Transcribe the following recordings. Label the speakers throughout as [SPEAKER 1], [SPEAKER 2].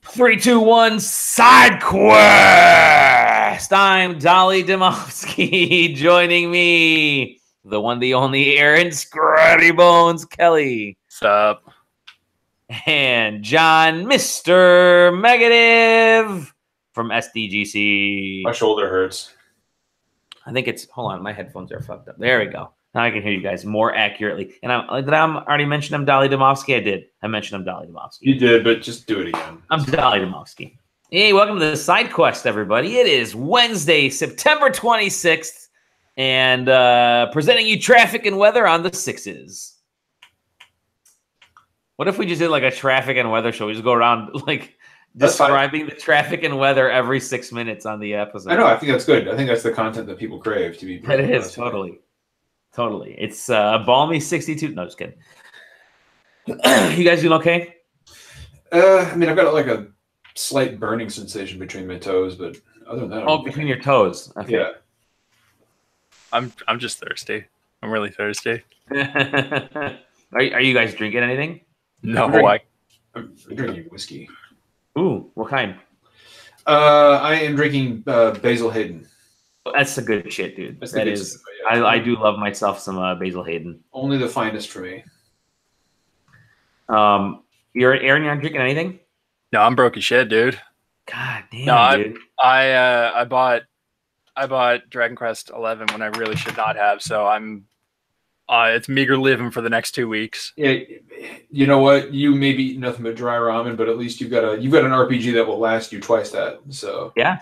[SPEAKER 1] 3, 2, 1, SideQuest! I'm Dolly Demovsky. Joining me, the one, the only Aaron Scratty Bones Kelly.
[SPEAKER 2] What's up?
[SPEAKER 1] And John, Mr. Megative from SDGC.
[SPEAKER 3] My shoulder hurts.
[SPEAKER 1] I think it's, hold on, my headphones are fucked up. There we go. Now I can hear you guys more accurately. And did I already mention I'm Dolly Demovsky? I did. I mentioned I'm Dolly Demovsky.
[SPEAKER 3] You did, but just do it again.
[SPEAKER 1] I'm Dolly Demovsky. Hey, welcome to the SideQuest, everybody. It is Wednesday, September 26th, and presenting you traffic and weather on the 6s. What if we just did like a traffic and weather show? We just go around like describing the traffic and weather every 6 minutes on the episode.
[SPEAKER 3] I know. I think that's good. I think that's the content that people crave. To be
[SPEAKER 1] that is totally. It's balmy 62. No, just kidding. You guys doing okay?
[SPEAKER 3] I mean, I've got like a slight burning sensation between my toes, but other than that,
[SPEAKER 1] oh, between your toes. Okay.
[SPEAKER 3] Yeah.
[SPEAKER 2] I'm just thirsty. I'm really thirsty.
[SPEAKER 1] Are you guys drinking anything?
[SPEAKER 2] No,
[SPEAKER 3] I'm drinking whiskey.
[SPEAKER 1] Ooh, what kind?
[SPEAKER 3] I am drinking Basil Hayden.
[SPEAKER 1] That's the good shit, dude.
[SPEAKER 3] That's
[SPEAKER 1] that is. Stuff, yeah. I do love myself some Basil Hayden.
[SPEAKER 3] Only the finest for me.
[SPEAKER 1] Aaron, you're not drinking anything?
[SPEAKER 2] No, I'm broke as shit, dude.
[SPEAKER 1] God damn, dude.
[SPEAKER 2] I bought Dragon Quest 11 when I really should not have. So I'm. It's meager living for the next 2 weeks.
[SPEAKER 3] Yeah, you know what? You may be eating nothing but dry ramen, but at least you've got an RPG that will last you twice that. So
[SPEAKER 1] yeah.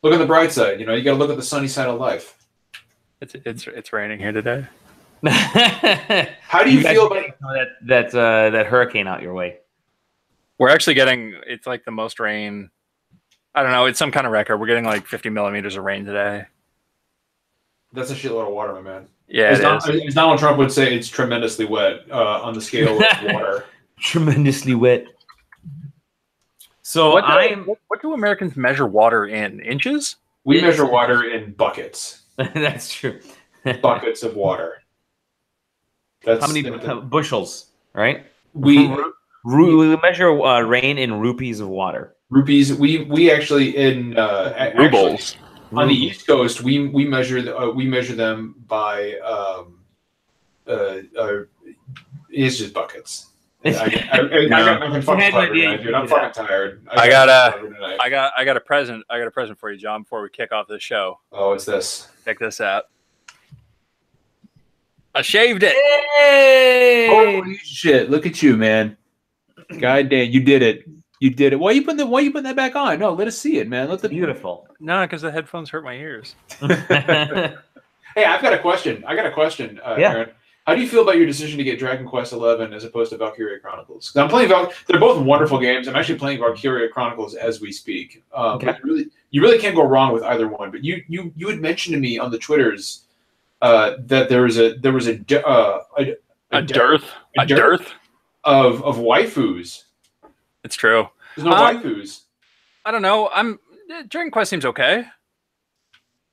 [SPEAKER 3] Look on the bright side. You know, you got to look at the sunny side of life.
[SPEAKER 2] It's raining here today.
[SPEAKER 3] How do you feel about
[SPEAKER 1] that hurricane out your way?
[SPEAKER 2] We're actually getting, it's like the most rain. I don't know. It's some kind of record. We're getting like 50 millimeters of rain today.
[SPEAKER 3] That's a shitload of water, my man.
[SPEAKER 2] Yeah,
[SPEAKER 3] as Donald Trump would say, it's tremendously wet on the scale of water.
[SPEAKER 1] Tremendously wet. So
[SPEAKER 2] what do Americans measure water in? Inches?
[SPEAKER 3] We measure water in buckets.
[SPEAKER 1] That's true.
[SPEAKER 3] Buckets of water. That's
[SPEAKER 1] how many bushels, right?
[SPEAKER 3] We
[SPEAKER 1] measure rain in rupees of water.
[SPEAKER 3] Rupees. We actually in
[SPEAKER 2] rubles.
[SPEAKER 3] On the East Coast, we measure them by it's just buckets. I'm fucking tired.
[SPEAKER 2] I got a present. I got a present for you, John. Before we kick off this show.
[SPEAKER 3] Oh, it's this.
[SPEAKER 2] Check this out. I shaved it.
[SPEAKER 1] Hey!
[SPEAKER 3] Holy shit! Look at you, man. God damn, you did it. You did it. Why are you putting that back on? No, let us see it, man.
[SPEAKER 1] Beautiful.
[SPEAKER 2] No, because the headphones hurt my ears.
[SPEAKER 3] Hey, I've got a question. Aaron. How do you feel about your decision to get Dragon Quest 11 as opposed to Valkyria Chronicles? I'm playing they're both wonderful games. I'm actually playing Valkyria Chronicles as we speak.
[SPEAKER 1] Okay.
[SPEAKER 3] But you really can't go wrong with either one. But you had mentioned to me on the Twitters that there was a dearth of waifus.
[SPEAKER 2] It's true.
[SPEAKER 3] There's no waifus.
[SPEAKER 2] I don't know. Dragon Quest seems okay.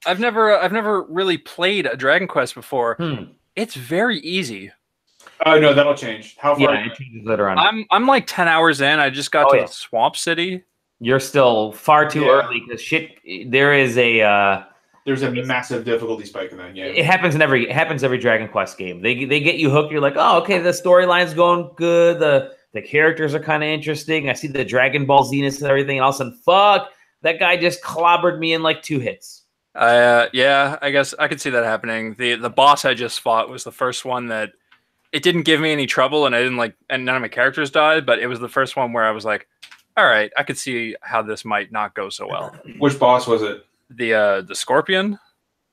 [SPEAKER 2] I've never really played a Dragon Quest before. It's very easy.
[SPEAKER 3] Oh no, that'll change. How far?
[SPEAKER 1] Yeah, it changes later on.
[SPEAKER 2] I'm like 10 hours in. I just got to the Swamp City.
[SPEAKER 1] You're still far too early because there's a
[SPEAKER 3] massive difficulty spike in that game.
[SPEAKER 1] It happens every Dragon Quest game. They get you hooked. You're like, oh, okay, the storyline's going good. The characters are kind of interesting. I see the Dragon Ball Z-ness and everything. And all of a sudden, fuck, that guy just clobbered me in like 2 hits.
[SPEAKER 2] Yeah, I guess I could see that happening. The boss I just fought was the first one that it didn't give me any trouble, and and none of my characters died. But it was the first one where I was like, all right, I could see how this might not go so well.
[SPEAKER 3] Which boss was it?
[SPEAKER 2] The Scorpion.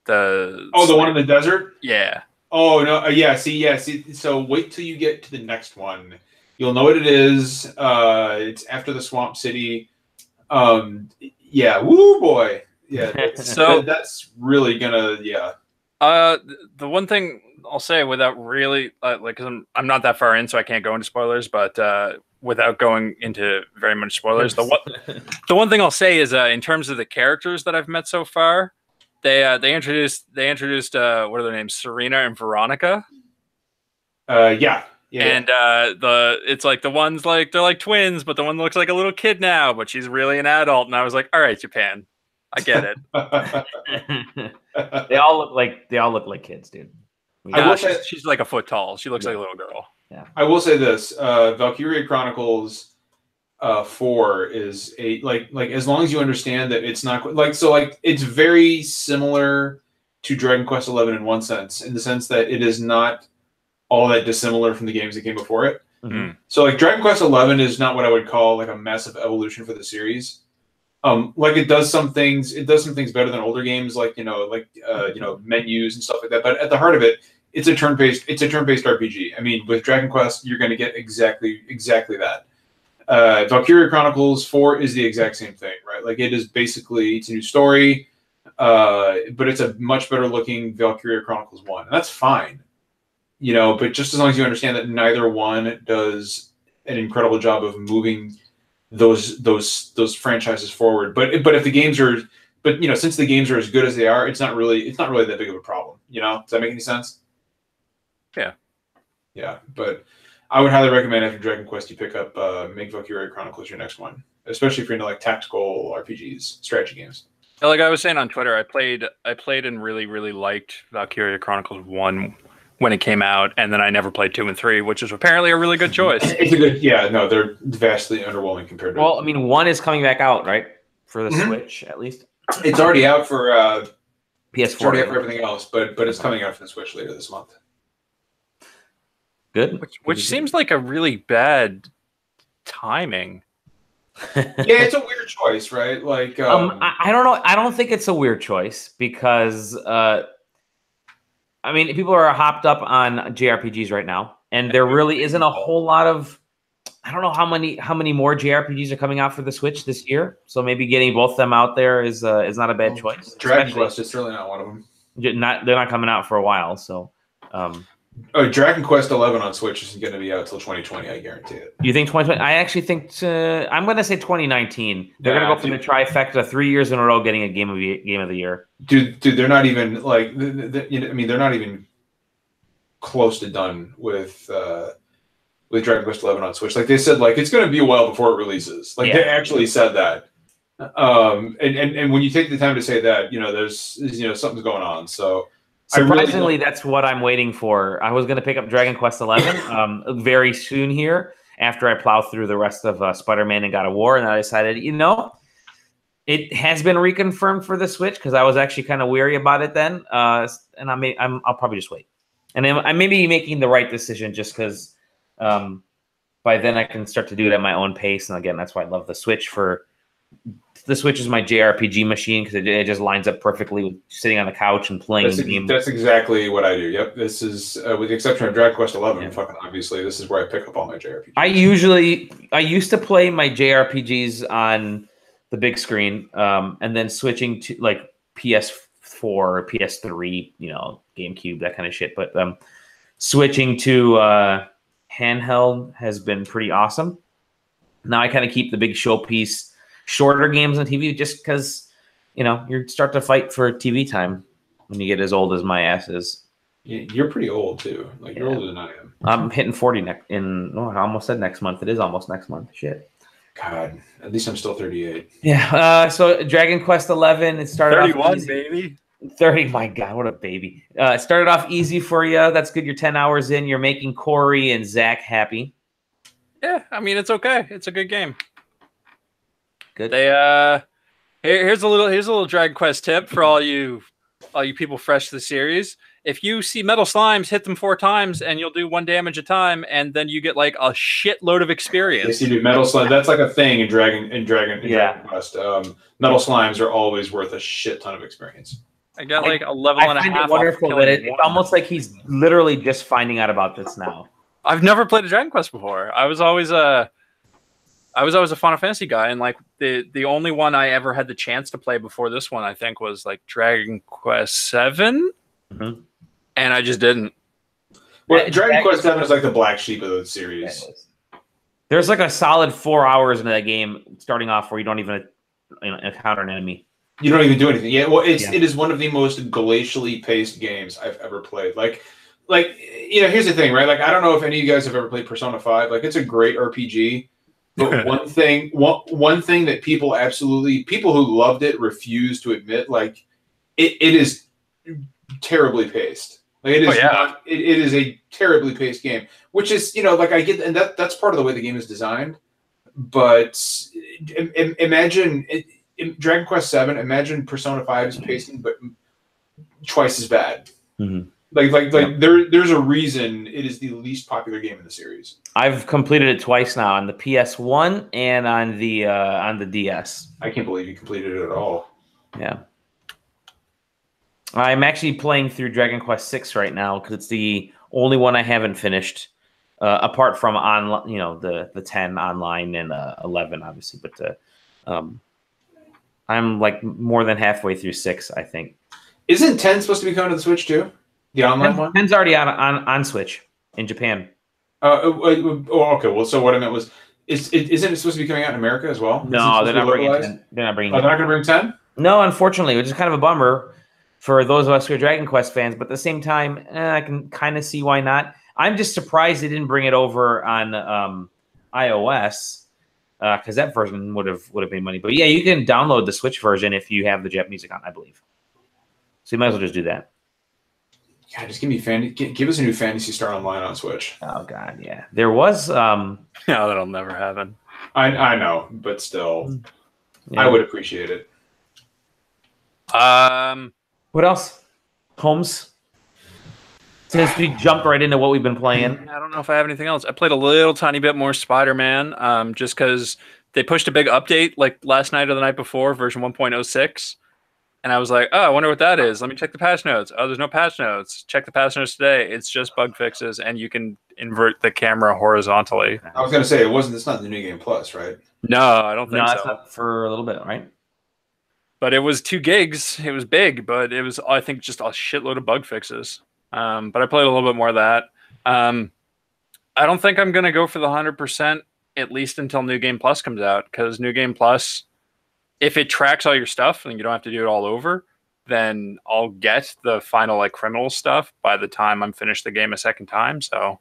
[SPEAKER 3] The one in the desert.
[SPEAKER 2] Yeah.
[SPEAKER 3] Oh no, See. So wait till you get to the next one. You'll know what it is. It's after the Swamp City. Woo boy. Yeah. So that's really gonna.
[SPEAKER 2] The one thing I'll say without really because I'm not that far in, so I can't go into spoilers. But without going into very much spoilers, the one thing I'll say is in terms of the characters that I've met so far, they introduced what are their names? Serena and Veronica.
[SPEAKER 3] Yeah.
[SPEAKER 2] And it's like the ones like they're like twins, but the one looks like a little kid now, but she's really an adult. And I was like, all right, Japan, I get it.
[SPEAKER 1] They all look like kids, dude.
[SPEAKER 2] She's like a foot tall. She looks like a little girl.
[SPEAKER 1] Yeah.
[SPEAKER 3] I will say this: Valkyria Chronicles 4 is like as long as you understand that it's not it's very similar to Dragon Quest 11 in one sense, in the sense that it is not all that dissimilar from the games that came before it.
[SPEAKER 2] Mm-hmm.
[SPEAKER 3] So like Dragon Quest 11 is not what I would call like a massive evolution for the series. Like it does some things better than older games, like menus and stuff like that. But at the heart of it, it's a turn-based RPG. I mean, with Dragon Quest, you're going to get exactly that. Valkyria Chronicles 4 is the exact same thing, right? Like it's a new story, but it's a much better looking Valkyria Chronicles 1, and that's fine. But just as long as you understand that neither one does an incredible job of moving those franchises forward. But if the games are, since the games are as good as they are, it's not really that big of a problem. Does that make any sense?
[SPEAKER 2] Yeah.
[SPEAKER 3] Yeah, but I would highly recommend after Dragon Quest you pick up make Valkyria Chronicles your next one, especially if you're into like tactical RPGs, strategy games.
[SPEAKER 2] Like I was saying on Twitter, I played and really, really liked Valkyria Chronicles 1 when it came out, and then I never played 2 and 3, which is apparently a really good choice.
[SPEAKER 3] It's a good, they're vastly underwhelming compared to.
[SPEAKER 1] Well, I mean, 1 is coming back out, right, for the Switch at least.
[SPEAKER 3] It's already out for
[SPEAKER 1] PS4.
[SPEAKER 3] It's already out for everything else, but it's coming out for the Switch later this month.
[SPEAKER 1] Good.
[SPEAKER 2] Which seems like a really bad timing.
[SPEAKER 3] Yeah, it's a weird choice, right? Like,
[SPEAKER 1] I don't know. I don't think it's a weird choice because, I mean, people are hopped up on JRPGs right now, and there really isn't a whole lot of. I don't know how many more JRPGs are coming out for the Switch this year. So maybe getting both of them out there is not a bad choice.
[SPEAKER 3] Dragon Quest is certainly not one of them.
[SPEAKER 1] They're not coming out for a while, so.
[SPEAKER 3] Dragon Quest 11 on Switch isn't going to be out till 2020. I guarantee it.
[SPEAKER 1] You think 2020? I actually think I'm going to say 2019. They're going to go for the trifecta 3 years in a row, getting a game of the year.
[SPEAKER 3] Dude, they're not even like. I mean, they're not even close to done with Dragon Quest 11 on Switch. Like they said, like it's going to be a while before it releases. Like they actually said that. And when you take the time to say that, there's something's going on. So.
[SPEAKER 1] Surprisingly, that's what I'm waiting for. I was going to pick up Dragon Quest 11 very soon here after I plow through the rest of Spider-Man and God of War, and I decided, it has been reconfirmed for the Switch because I was actually kind of weary about it then, and I'll probably just wait. And I may be making the right decision just because by then I can start to do it at my own pace. And again, that's why I love the Switch The Switch is my JRPG machine because it just lines up perfectly with sitting on the couch and playing games.
[SPEAKER 3] That's exactly what I do. Yep. This is, with the exception of Dragon Quest 11, fucking obviously, this is where I pick up all my JRPGs.
[SPEAKER 1] I used to play my JRPGs on the big screen, and then switching to like PS4, PS3, GameCube, that kind of shit. But switching to handheld has been pretty awesome. Now I kind of keep the big showpiece. Shorter games on TV just because, you start to fight for TV time when you get as old as my ass is.
[SPEAKER 3] You're pretty old too. Like you're older than I am.
[SPEAKER 1] I'm hitting 40 I almost said next month. It is almost next month. Shit.
[SPEAKER 3] God, at least I'm still 38.
[SPEAKER 1] Yeah. So Dragon Quest 11. It started
[SPEAKER 2] 31,
[SPEAKER 1] off easy.
[SPEAKER 2] baby.
[SPEAKER 1] 30. My God, what a baby. It started off easy for you. That's good. You're 10 hours in. You're making Corey and Zach happy.
[SPEAKER 2] Yeah, I mean it's okay. It's a good game.
[SPEAKER 1] Good.
[SPEAKER 2] Here's a little Dragon Quest tip for all you people fresh to the series. If you see metal slimes, hit them 4 times, and you'll do 1 damage a time, and then you get like a shitload of experience.
[SPEAKER 3] Yes, you do metal slime. That's like a thing in Dragon Quest. Metal slimes are always worth a shit ton of experience.
[SPEAKER 2] I got like a level and a half.
[SPEAKER 1] It's wonderful that it's almost like he's literally just finding out about this now.
[SPEAKER 2] I've never played a Dragon Quest before. I was always a Final Fantasy guy, and like the only one I ever had the chance to play before this one, I think, was like Dragon Quest 7, and I just didn't.
[SPEAKER 3] Well, Dragon Quest 7 is like the black sheep of the series.
[SPEAKER 1] There's like a solid 4 hours into that game starting off where you don't even encounter an enemy.
[SPEAKER 3] You don't even do anything. Yeah, well, it is one of the most glacially paced games I've ever played. Like like, you know, here's the thing, right? Like, I don't know if any of you guys have ever played Persona 5. Like, it's a great RPG. But one thing that people who loved it refuse to admit, like, it is terribly paced. Like, it is it is a terribly paced game, which is, you know, like, I get, and that's part of the way the game is designed. But imagine Dragon Quest VII. Imagine Persona 5's pacing, but twice as bad.
[SPEAKER 1] Mm-hmm.
[SPEAKER 3] Like there's a reason it is the least popular game in the series.
[SPEAKER 1] I've completed it twice now on the PS1 and on the DS.
[SPEAKER 3] I can't believe you completed it at all.
[SPEAKER 1] Yeah. I'm actually playing through Dragon Quest VI right now because it's the only one I haven't finished, apart from on, you know, the 10 online and 11 obviously. But I'm like more than halfway through 6, I think.
[SPEAKER 3] Isn't 10 supposed to be coming to the Switch too? The online one?
[SPEAKER 1] 10's already on Switch in Japan.
[SPEAKER 3] Okay. Well, so what I meant was, isn't it supposed to be coming out in America as well?
[SPEAKER 1] No, they're not bringing 10. They're not bringing.
[SPEAKER 3] Oh, they're not going to bring 10?
[SPEAKER 1] No, unfortunately, which is kind of a bummer for those of us who are Dragon Quest fans. But at the same time, I can kind of see why not. I'm just surprised they didn't bring it over on iOS because that version would have made money. But yeah, you can download the Switch version if you have the Japanese account, I believe. So you might as well just do that.
[SPEAKER 3] Yeah, just give us a new Phantasy Star Online on Switch.
[SPEAKER 1] Oh God, yeah. There was
[SPEAKER 2] no, that'll never happen.
[SPEAKER 3] I know, but still,
[SPEAKER 1] yeah.
[SPEAKER 3] I would appreciate it.
[SPEAKER 1] What else? Holmes? Since we jumped right into what we've been playing.
[SPEAKER 2] I don't know if I have anything else. I played a little tiny bit more Spider-Man, just because they pushed a big update like last night or the night before, version 1.06. And I was like, oh, I wonder what that is. Let me check the patch notes. Oh, there's no patch notes. Check the patch notes today. It's just bug fixes, and you can invert the camera horizontally.
[SPEAKER 3] I was going to say, it's not the New Game Plus, right?
[SPEAKER 2] No, I don't think so.
[SPEAKER 1] It's not for a little bit, right?
[SPEAKER 2] But it was 2 gigs. It was big, but it was, I think, just a shitload of bug fixes. But I played a little bit more of that. I don't think I'm going to go for the 100%, at least until New Game Plus comes out, because New Game Plus, if it tracks all your stuff and you don't have to do it all over, then I'll get the final like criminal stuff by the time I'm finished the game a second time. So,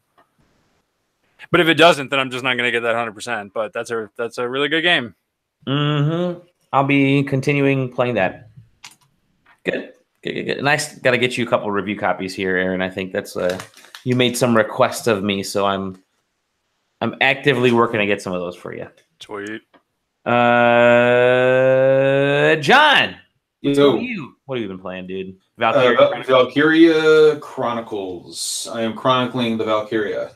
[SPEAKER 2] but if it doesn't, then I'm just not going to get that 100%. But that's a really good game.
[SPEAKER 1] Mm-hmm. I'll be continuing playing that. Good. Nice. Got to get you a couple review copies here, Aaron. I think that's you made some requests of me, so I'm actively working to get some of those for you.
[SPEAKER 2] Sweet.
[SPEAKER 1] John,
[SPEAKER 3] Yo.
[SPEAKER 1] what have you been playing, dude?
[SPEAKER 3] Valkyria Chronicles. I am chronicling the Valkyria.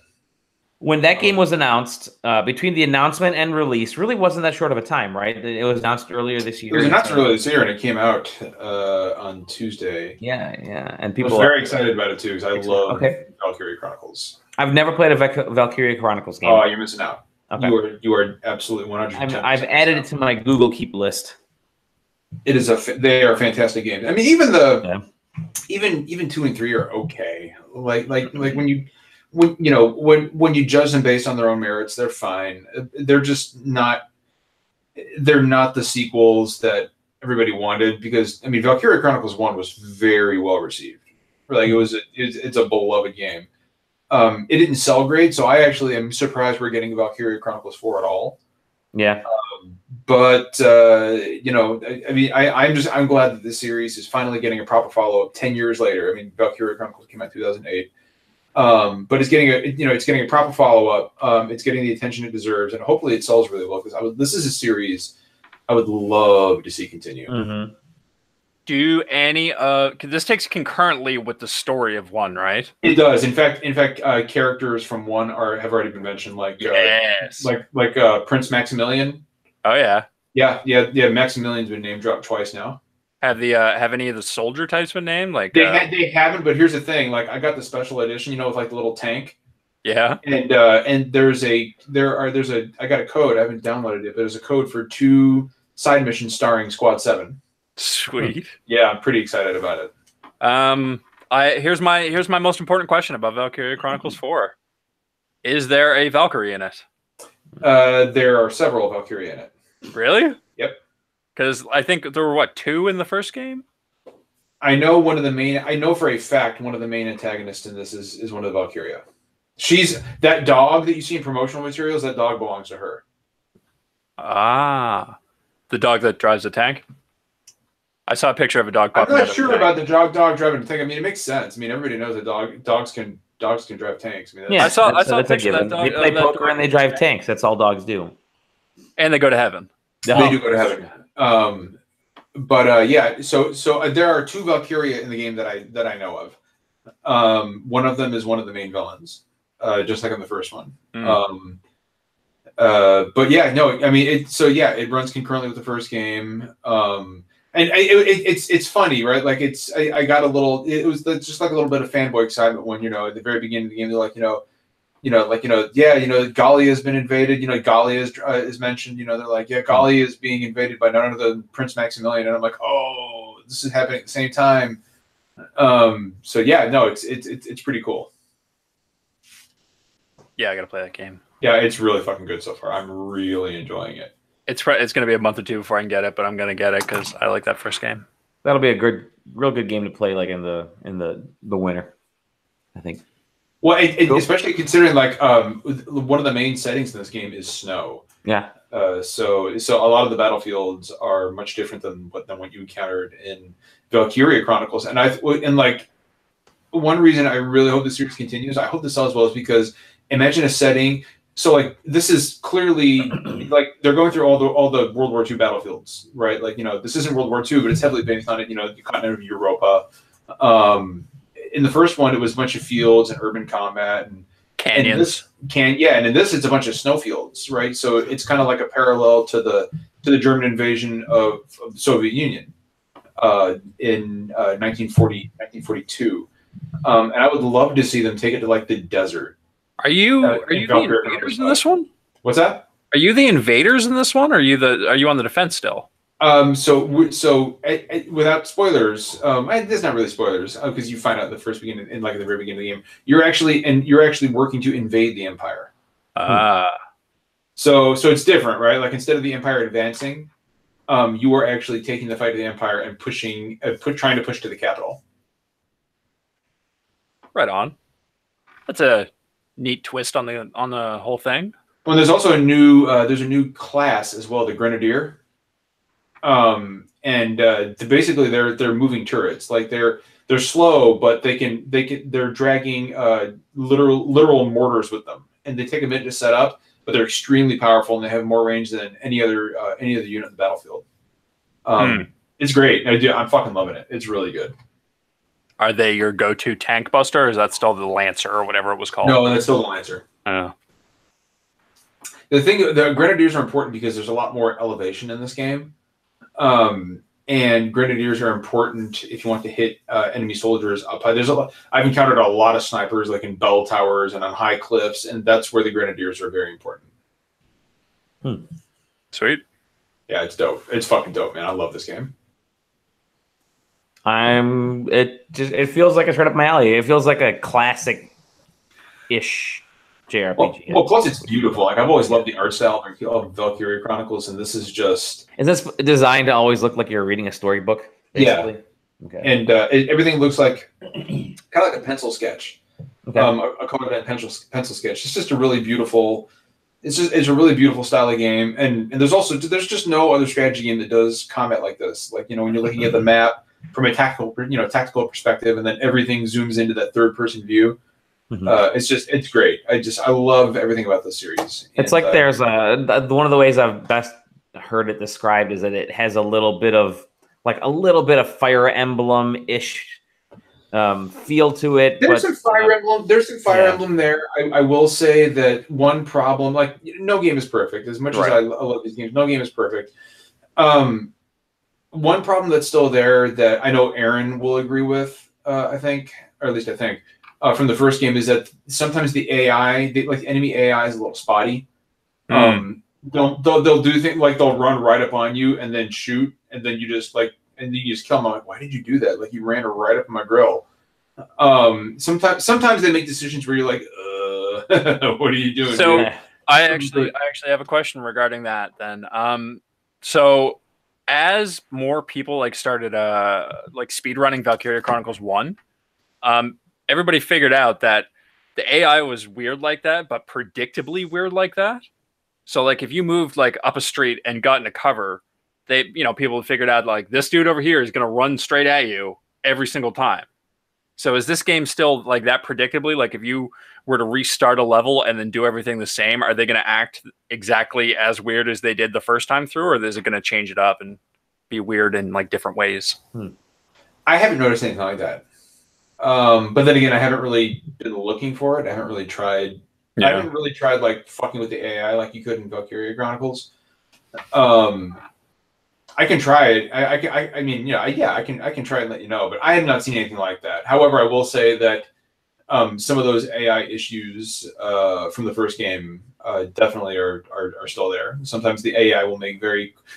[SPEAKER 1] When that game was announced, between the announcement and release, really wasn't that short of a time, right? It was announced earlier this year.
[SPEAKER 3] It was announced earlier this year, and it came out on Tuesday.
[SPEAKER 1] Yeah, and people
[SPEAKER 3] I was very excited about it too because I love Valkyria Chronicles.
[SPEAKER 1] I've never played a Valkyria Chronicles game.
[SPEAKER 3] Oh, you're missing out.
[SPEAKER 1] Okay.
[SPEAKER 3] You are absolutely 100%.
[SPEAKER 1] I've added it to my Google Keep list.
[SPEAKER 3] It is they are fantastic games. I mean, even 2 and 3 are okay. Like when you judge them based on their own merits, they're fine. They're just not. They're not the sequels that everybody wanted because I mean, Valkyria Chronicles 1 was very well received. Like it's a beloved game. It didn't sell great, so I actually am surprised we're getting Valkyria Chronicles 4 at all.
[SPEAKER 1] Yeah.
[SPEAKER 3] But I mean, I'm glad that this series is finally getting a proper follow-up 10 years later. I mean, Valkyria Chronicles came out in 2008. But it's getting a proper follow-up. It's getting the attention it deserves, and hopefully it sells really well because this is a series I would love to see continue.
[SPEAKER 1] Mm-hmm.
[SPEAKER 2] Do any this takes concurrently with the story of 1, right?
[SPEAKER 3] It does. In fact, characters from 1 have already been mentioned, like Prince Maximilian.
[SPEAKER 2] Oh yeah.
[SPEAKER 3] Yeah. Maximilian's been name dropped twice now.
[SPEAKER 2] Have any of the soldier types been named? Like
[SPEAKER 3] they haven't, but here's the thing: like I got the special edition, with like the little tank.
[SPEAKER 2] Yeah.
[SPEAKER 3] And I got a code. I haven't downloaded it, but there's a code for 2 side missions starring Squad 7.
[SPEAKER 2] Sweet.
[SPEAKER 3] Yeah, I'm pretty excited about it.
[SPEAKER 2] Here's my most important question about Valkyria Chronicles 4. Is there a Valkyrie in it?
[SPEAKER 3] There are several Valkyrie in it.
[SPEAKER 2] Really?
[SPEAKER 3] Yep.
[SPEAKER 2] Because I think there were 2 in the first game?
[SPEAKER 3] I know one of the main. I know for a fact one of the main antagonists in this is one of the Valkyria. She's that dog that you see in promotional materials. That dog belongs to her.
[SPEAKER 2] Ah, the dog that drives the tank. I saw a picture of a dog.
[SPEAKER 3] I'm not sure about the dog driving the tank. I mean, it makes sense. I mean, everybody knows that dogs can drive tanks. I mean,
[SPEAKER 1] yeah,
[SPEAKER 2] I saw a picture of that dog.
[SPEAKER 1] They play poker and they drive tanks. That's all dogs do.
[SPEAKER 2] And they go to heaven.
[SPEAKER 3] They do go to heaven. Yeah, so there are 2 Valkyria in the game that I know of. One of them is one of the main villains, just like on the first one. But yeah, no, I mean, it runs concurrently with the first game. And it's funny, right? Like I got a little. It was just like a little bit of fanboy excitement when at the very beginning of the game they're like Gallia has been invaded. Gallia is mentioned. They're like, yeah, Gallia is being invaded by none other than Prince Maximilian, and I'm like, oh, this is happening at the same time. So yeah, no, it's pretty cool.
[SPEAKER 2] Yeah, I gotta play that game.
[SPEAKER 3] Yeah, it's really fucking good so far. I'm really enjoying it.
[SPEAKER 2] It's going to be a month or 2 before I can get it, but I'm going to get it because I like that first game.
[SPEAKER 1] That'll be a real good game to play, like in the winter, I think.
[SPEAKER 3] Well, especially considering like one of the main settings in this game is snow.
[SPEAKER 1] Yeah.
[SPEAKER 3] So a lot of the battlefields are much different than what you encountered in Valkyria Chronicles, and like one reason I really hope the series continues. I hope this sells well is because imagine a setting. So like this is clearly like they're going through all the World War II battlefields, right? Like this isn't World War II, but it's heavily based on it. The continent of Europa. In the first one, it was a bunch of fields and urban combat and
[SPEAKER 2] canyons.
[SPEAKER 3] And in this, it's a bunch of snowfields, right? So it's kind of like a parallel to the German invasion of the Soviet Union in 1942. And I would love to see them take it to like the desert.
[SPEAKER 2] Are you the invaders in this one?
[SPEAKER 3] What's that?
[SPEAKER 2] Are you the invaders in this one? Or are you on the defense still?
[SPEAKER 3] So without spoilers, there's not really spoilers because you find out at the first beginning, in like at the very beginning of the game, you're actually working to invade the Empire. So it's different, right? Like instead of the Empire advancing, you are actually taking the fight to the Empire and trying to push to the capital.
[SPEAKER 2] Right on. That's a neat twist on the whole thing.
[SPEAKER 3] Well, there's also a new class as well, the Grenadier. Basically they're moving turrets. Like they're slow, but they're dragging literal mortars with them, and they take a minute to set up, but they're extremely powerful and they have more range than any other unit in the battlefield. It's great. I'm fucking loving it. It's really good.
[SPEAKER 2] Are they your go-to tank buster, or is that still the Lancer or whatever it was called?
[SPEAKER 3] No, that's still the Lancer.
[SPEAKER 2] Oh.
[SPEAKER 3] The Grenadiers are important because there's a lot more elevation in this game. And Grenadiers are important if you want to hit enemy soldiers up high. I've encountered a lot of snipers like in bell towers and on high cliffs, and that's where the Grenadiers are very important.
[SPEAKER 2] Sweet.
[SPEAKER 3] Yeah, it's dope. It's fucking dope, man. I love this game.
[SPEAKER 1] It feels like it's right up my alley. It feels like a classic-ish JRPG.
[SPEAKER 3] Well, plus it's beautiful. Like I've always loved the art style of Valkyria Chronicles, and this is just.
[SPEAKER 1] Is this designed to always look like you're reading a storybook? Basically?
[SPEAKER 3] Yeah. Okay. And everything looks like kind of like a pencil sketch. Okay. A colored pencil sketch. It's just a really beautiful. It's a really beautiful style of game, and there's just no other strategy game that does combat like this. Like when you're looking at the map from a tactical perspective, and then everything zooms into that third person view. It's great. I love everything about this series.
[SPEAKER 1] It's like there's one of the ways I've best heard it described is that it has a little bit of Fire Emblem-ish feel to it.
[SPEAKER 3] There's some Fire Emblem. There's some Fire Emblem there. I will say that one problem, like no game is perfect. As much as I love these games, no game is perfect. One problem that's still there that I know Aaron will agree with, I think, or at least I think, from the first game is that sometimes the AI, like enemy AI, is a little spotty. They'll do things like they'll run right up on you and then shoot, and then you just kill them. I'm like, why did you do that? Like you ran right up my grill. Sometimes they make decisions where you're like, what are you doing?
[SPEAKER 2] So I actually have a question regarding that. Then, so as more people like started like speedrunning Valkyria Chronicles 1, everybody figured out that the AI was weird like that, but predictably weird like that. So like if you moved like up a street and got into cover, people figured out like this dude over here is going to run straight at you every single time. So is this game still like that predictably? Like if you were to restart a level and then do everything the same, are they going to act exactly as weird as they did the first time through, or is it going to change it up and be weird in like different ways?
[SPEAKER 3] I haven't noticed anything like that. But then again, I haven't really been looking for it. I haven't really tried. Yeah. I haven't really tried like fucking with the AI like you could in Valkyria Chronicles. I can try it. I mean, yeah, I can try and let you know, but I have not seen anything like that. However, I will say that some of those AI issues from the first game definitely are still there. Sometimes the AI will make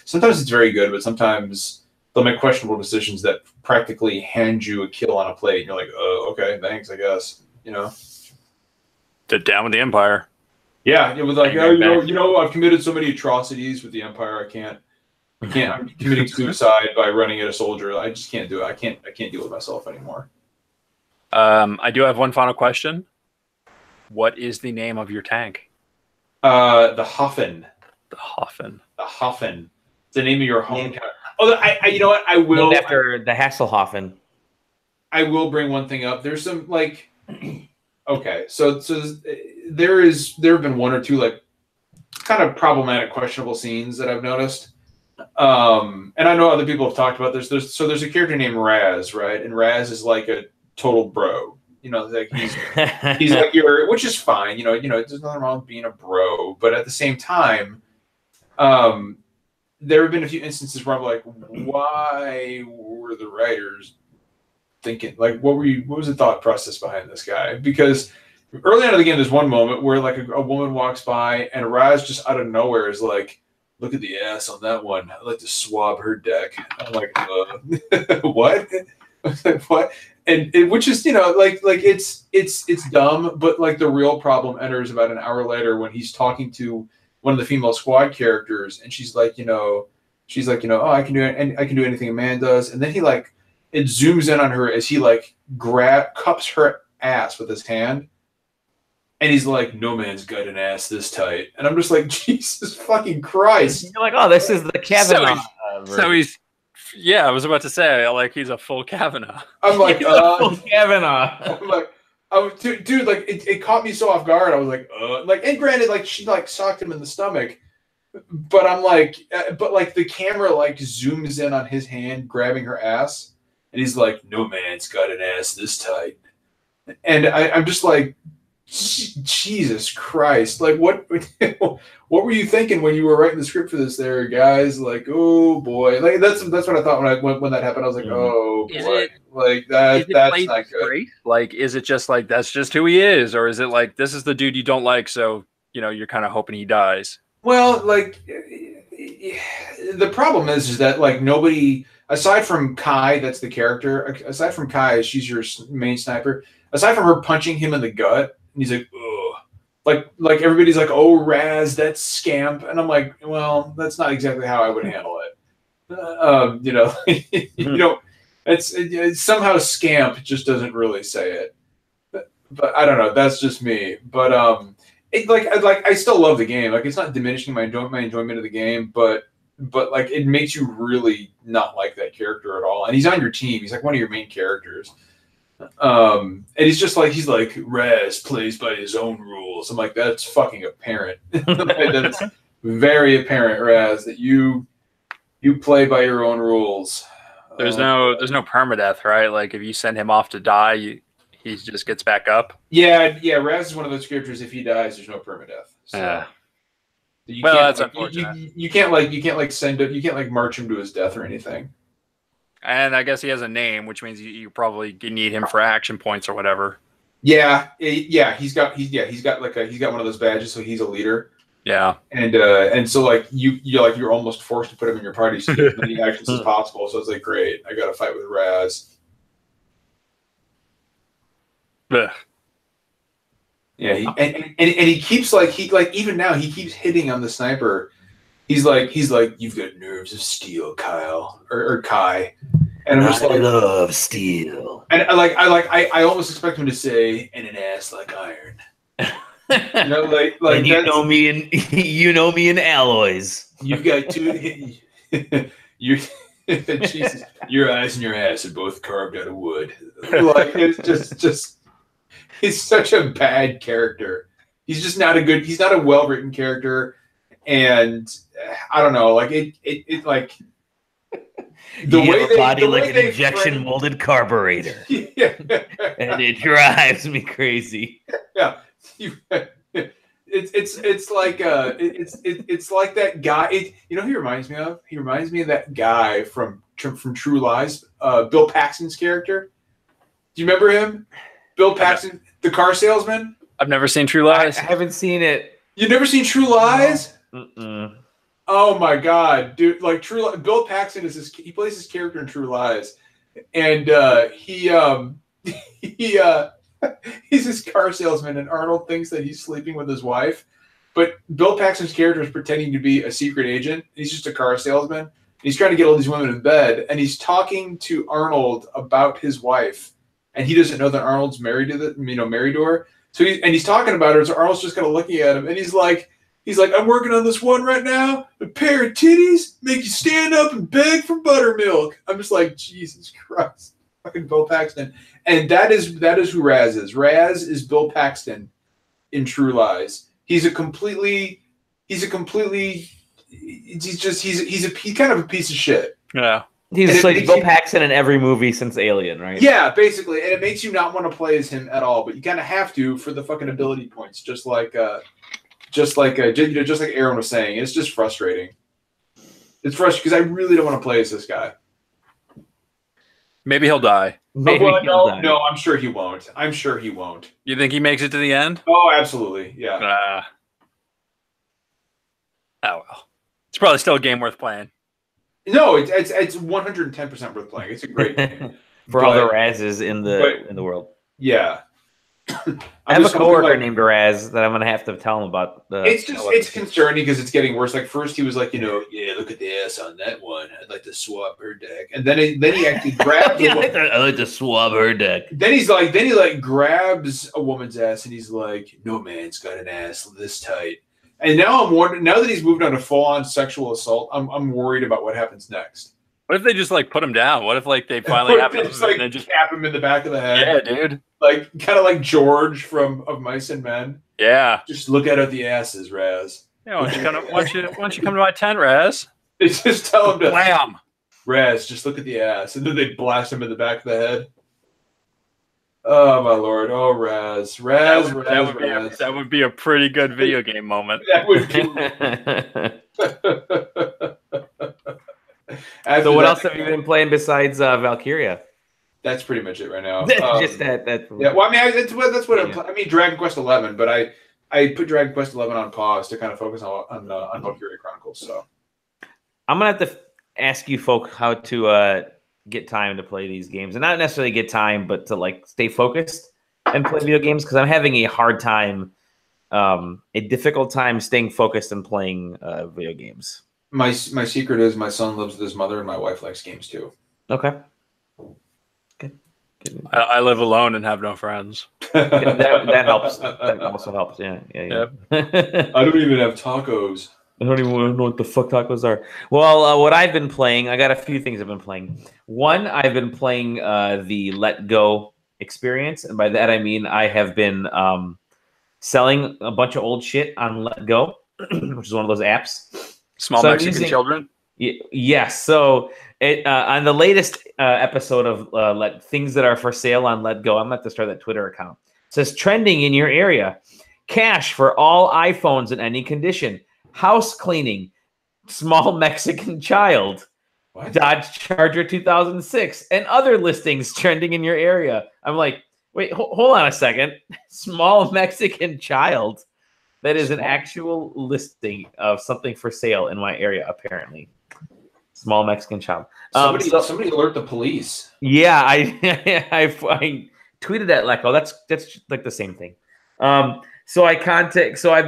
[SPEAKER 3] sometimes it's very good, but sometimes they'll make questionable decisions that practically hand you a kill on a plate. And you're like, oh, okay, thanks, I guess. You know,
[SPEAKER 2] down with the Empire.
[SPEAKER 3] Yeah, it was like, oh, I've committed so many atrocities with the Empire. I'm committing suicide by running at a soldier. I just can't do it. I can't deal with myself anymore.
[SPEAKER 2] I do have one final question. What is the name of your tank?
[SPEAKER 3] The Hoffen.
[SPEAKER 2] The Hoffen.
[SPEAKER 3] The Hoffen. It's the name of your home. Oh, you know what? I will.
[SPEAKER 1] Named after the Hasselhoffen.
[SPEAKER 3] I will bring one thing up. There's some like, okay, so there have been one or two like kind of problematic, questionable scenes that I've noticed. And I know other people have talked about this. There's a character named Raz, right? And Raz is like a total bro. You know, like he's like which is fine. You know, there's nothing wrong with being a bro, but at the same time, there have been a few instances where I'm like, why were the writers thinking? Like, what was the thought process behind this guy? Because early on in the game, there's one moment where like a woman walks by and Raz just out of nowhere is like, look at the ass on that one. I'd like to swab her deck. I'm like, what? What? And which is, like it's dumb, but like the real problem enters about an hour later when he's talking to one of the female squad characters, and she's like, oh, I can do it, and I can do anything a man does, and then it zooms in on her as he like cups her ass with his hand. And he's like, no man's got an ass this tight. And I'm just like, Jesus fucking Christ.
[SPEAKER 1] You're like, oh, this is the Kavanaugh.
[SPEAKER 2] So he's I was about to say, like, he's a full Kavanaugh.
[SPEAKER 3] I'm like,
[SPEAKER 1] full Kavanaugh.
[SPEAKER 3] I'm like, dude, like, it caught me so off guard. I was like, and granted, like, she, like, socked him in the stomach. But I'm like, the camera, like, zooms in on his hand grabbing her ass. And he's like, no man's got an ass this tight. And I'm just like, Jesus Christ! Like, what were you thinking when you were writing the script for this, there, guys? Like, oh boy, like that's what I thought when that happened. I was like, oh boy, like that's not good.
[SPEAKER 2] Great? Like, is it just like that's just who he is, or is it like this is the dude you don't like, so you're kind of hoping he dies?
[SPEAKER 3] Well, like the problem is that like nobody aside from Kai, that's the character. Aside from Kai, she's your main sniper. Aside from her punching him in the gut. And he's like, ugh. Like everybody's like, oh, Raz, that's scamp. And I'm like, well, that's not exactly how I would handle it. It's somehow scamp just doesn't really say it. But I don't know. That's just me. But I still love the game. Like, it's not diminishing my enjoyment of the game, but like it makes you really not like that character at all. And he's on your team. He's like one of your main characters. And he's like Raz plays by his own rules. I'm like, that's fucking apparent. That's very apparent, Raz, that you play by your own rules.
[SPEAKER 2] There's no permadeath, right? Like if you send him off to die, he just gets back up.
[SPEAKER 3] Yeah. Raz is one of those characters. If he dies, there's no permadeath. So
[SPEAKER 2] that's unfortunate.
[SPEAKER 3] You can't march him to his death or anything.
[SPEAKER 2] And I guess he has a name, which means you probably need him for action points or whatever.
[SPEAKER 3] Yeah. He's got one of those badges, so he's a leader.
[SPEAKER 2] Yeah.
[SPEAKER 3] And so like you're almost forced to put him in your party so you get as many actions as possible. So it's like, great, I got to fight with Raz.
[SPEAKER 2] Ugh.
[SPEAKER 3] Yeah, and he keeps even now he keeps hitting on the sniper. he's like, you've got nerves of steel, Kyle or Kai. And I'm just
[SPEAKER 1] I love steel.
[SPEAKER 3] And I almost expect him to say, and an ass like iron. You know, like
[SPEAKER 1] and you know me in alloys.
[SPEAKER 3] You've got two. Jesus, your eyes and your ass are both carved out of wood. Like it's just he's such a bad character. He's just not a good. He's not a well written character, and I don't know. Like it like.
[SPEAKER 1] The way have a body like an injection molded carburetor.
[SPEAKER 3] Yeah.
[SPEAKER 1] And it drives me crazy.
[SPEAKER 3] Yeah. It's like that guy. You know who he reminds me of? He reminds me of that guy from True Lies, Bill Paxton's character. Do you remember him? Bill Paxton, the car salesman?
[SPEAKER 2] I've never seen True Lies.
[SPEAKER 1] I haven't seen it.
[SPEAKER 3] You've never seen True Lies?
[SPEAKER 1] Mm-mm.
[SPEAKER 3] Oh my God, dude! Like Bill Paxton he plays his character in True Lies, and he's this car salesman, and Arnold thinks that he's sleeping with his wife, but Bill Paxton's character is pretending to be a secret agent. He's just a car salesman. He's trying to get all these women in bed, and he's talking to Arnold about his wife, and he doesn't know that Arnold's married to her. So he's talking about her. So Arnold's just kind of looking at him, and he's like, I'm working on this one right now. A pair of titties make you stand up and beg for buttermilk. I'm just like, Jesus Christ, fucking Bill Paxton. And that is who Raz is. Raz is Bill Paxton in True Lies. He's kind of a piece of shit.
[SPEAKER 2] Yeah.
[SPEAKER 1] He's like Bill Paxton in every movie since Alien, right?
[SPEAKER 3] Yeah, basically. And it makes you not want to play as him at all, but you kind of have to for the fucking ability points, just like Aaron was saying. It's just frustrating. It's frustrating because I really don't want to play as this guy.
[SPEAKER 2] Maybe he'll die.
[SPEAKER 3] No, I'm sure he won't.
[SPEAKER 2] You think he makes it to the end?
[SPEAKER 3] Oh, absolutely. Yeah.
[SPEAKER 2] Oh well. It's probably still a game worth playing.
[SPEAKER 3] No, it's 110% worth playing. It's a great game.
[SPEAKER 1] For all the Razes in the world.
[SPEAKER 3] Yeah.
[SPEAKER 1] I have a coworker named Raz that I'm gonna have to tell him about.
[SPEAKER 3] It's concerning because it's getting worse. Like first he was like, yeah, look at the ass on that one. I'd like to swap her deck, and then he actually grabs.
[SPEAKER 1] I like to swap her deck.
[SPEAKER 3] Then he grabs a woman's ass, and he's like, no man's got an ass this tight. And now I'm wondering. Now that he's moved on to full on sexual assault, I'm worried about what happens next.
[SPEAKER 2] What if they just put him down? What if they finally have him
[SPEAKER 3] and just cap him in the back of the head?
[SPEAKER 2] Yeah, dude.
[SPEAKER 3] Kind of like George of Mice and Men.
[SPEAKER 2] Yeah.
[SPEAKER 3] Just look at the asses, Raz.
[SPEAKER 2] Yeah, why don't you come to my tent, Raz?
[SPEAKER 3] They just tell him to
[SPEAKER 2] blam.
[SPEAKER 3] Raz, just look at the ass, and then they blast him in the back of the head. Oh my lord! Oh Raz.
[SPEAKER 2] That would be a pretty good video game moment.
[SPEAKER 3] That would be.
[SPEAKER 1] So what else have you been playing besides Valkyria?
[SPEAKER 3] That's pretty much it right now.
[SPEAKER 1] Just that.
[SPEAKER 3] Yeah. Well, I mean, that's what I'm playing. I mean, Dragon Quest 11, but I put Dragon Quest 11 on pause to kind of focus on Valkyria Chronicles. So
[SPEAKER 1] I'm gonna have to ask you folk how to get time to play these games, and not necessarily get time, but to stay focused and play video games, because I'm having a hard time, a difficult time staying focused and playing video games.
[SPEAKER 3] My secret is my son lives with his mother, and my wife likes games too.
[SPEAKER 1] Okay.
[SPEAKER 2] I live alone and have no friends.
[SPEAKER 1] that helps. That also helps. Yeah.
[SPEAKER 3] I don't even have tacos.
[SPEAKER 1] I don't even know what the fuck tacos are. Well, what I've been playing, I got a few things I've been playing. One, I've been playing the LetGo experience, and by that I mean I have been selling a bunch of old shit on LetGo, which is one of those apps.
[SPEAKER 2] Small Mexican children.
[SPEAKER 1] Yes. So on the latest episode of things that are for sale on LetGo, I'm going to have to start that Twitter account. It says trending in your area, cash for all iPhones in any condition, house cleaning, small Mexican child, what? Dodge Charger 2006, and other listings trending in your area. I'm like, wait, hold on a second. Small Mexican child. That is an actual listing of something for sale in my area, apparently. Small Mexican child.
[SPEAKER 3] Somebody alert the police.
[SPEAKER 1] Yeah, I tweeted at LetGo. That's like the same thing. So I've